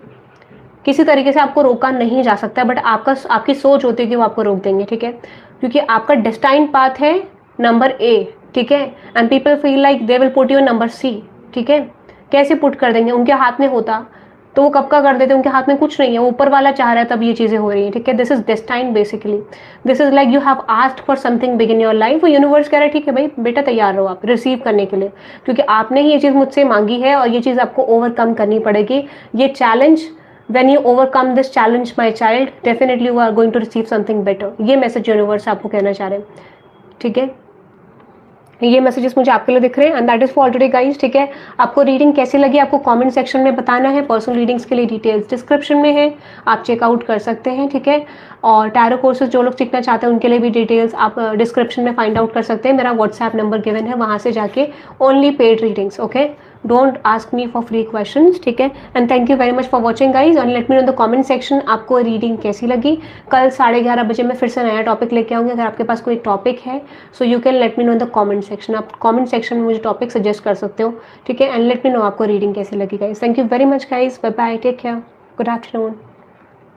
किसी तरीके से आपको रोका नहीं जा सकता, बट आपकी सोच होती है कि वो आपको रोक देंगे, ठीक है, क्योंकि आपका डेस्टाइन पाथ है नंबर ए, ठीक है। And people feel like they will put you number C, ठीक है। कैसे पुट कर देंगे, उनके हाथ में होता तो वो कब का कर देते हैं, उनके हाथ में कुछ नहीं है, ऊपर वाला चाह रहा है तब ये चीज़ें हो रही हैं, ठीक है। This is destined basically, this is like you have asked for something big in your life, वो यूनिवर्स कह रहा है ठीक है भाई बेटा तैयार रहो आप रिसीव करने के लिए, क्योंकि आपने ही ये चीज़ मुझसे मांगी है और ये चीज़ आपको ओवरकम करनी पड़ेगी। ये challenge, when you overcome this challenge my child, definitely you are going to receive something better। ये मैसेज यूनिवर्स आपको कहना चाह रहे हैं, ठीक है। ये मैसेजेस मुझे आपके लिए दिख रहे हैं and that is for today guys, ठीक है। आपको रीडिंग कैसी लगी आपको कमेंट सेक्शन में बताना है। पर्सनल रीडिंग्स के लिए डिटेल्स डिस्क्रिप्शन में है, आप चेकआउट कर सकते हैं, ठीक है। और टैरो कोर्सेज जो लोग सीखना चाहते हैं उनके लिए भी डिटेल्स आप डिस्क्रिप्शन में फाइंड आउट कर सकते हैं। मेरा व्हाट्सएप नंबर गिवन है, वहाँ से जाके only paid readings, okay. Don't ask me for free questions, ठीक है। And thank you very much for watching guys, और let me know the comment section आपको रीडिंग कैसी लगी। कल 11:30 बजे मैं फिर से नया टॉपिक लेके आऊँगी। अगर आपके पास कोई टॉपिक है so you can let me know in the comment section, आप कमेंट सेक्शन में मुझे टॉपिक सजेस्ट कर सकते हो, ठीक है। एंड लेट मी नो आपको रीडिंग कैसी लगी guys. Thank you very much guys, bye bye, take care, good afternoon.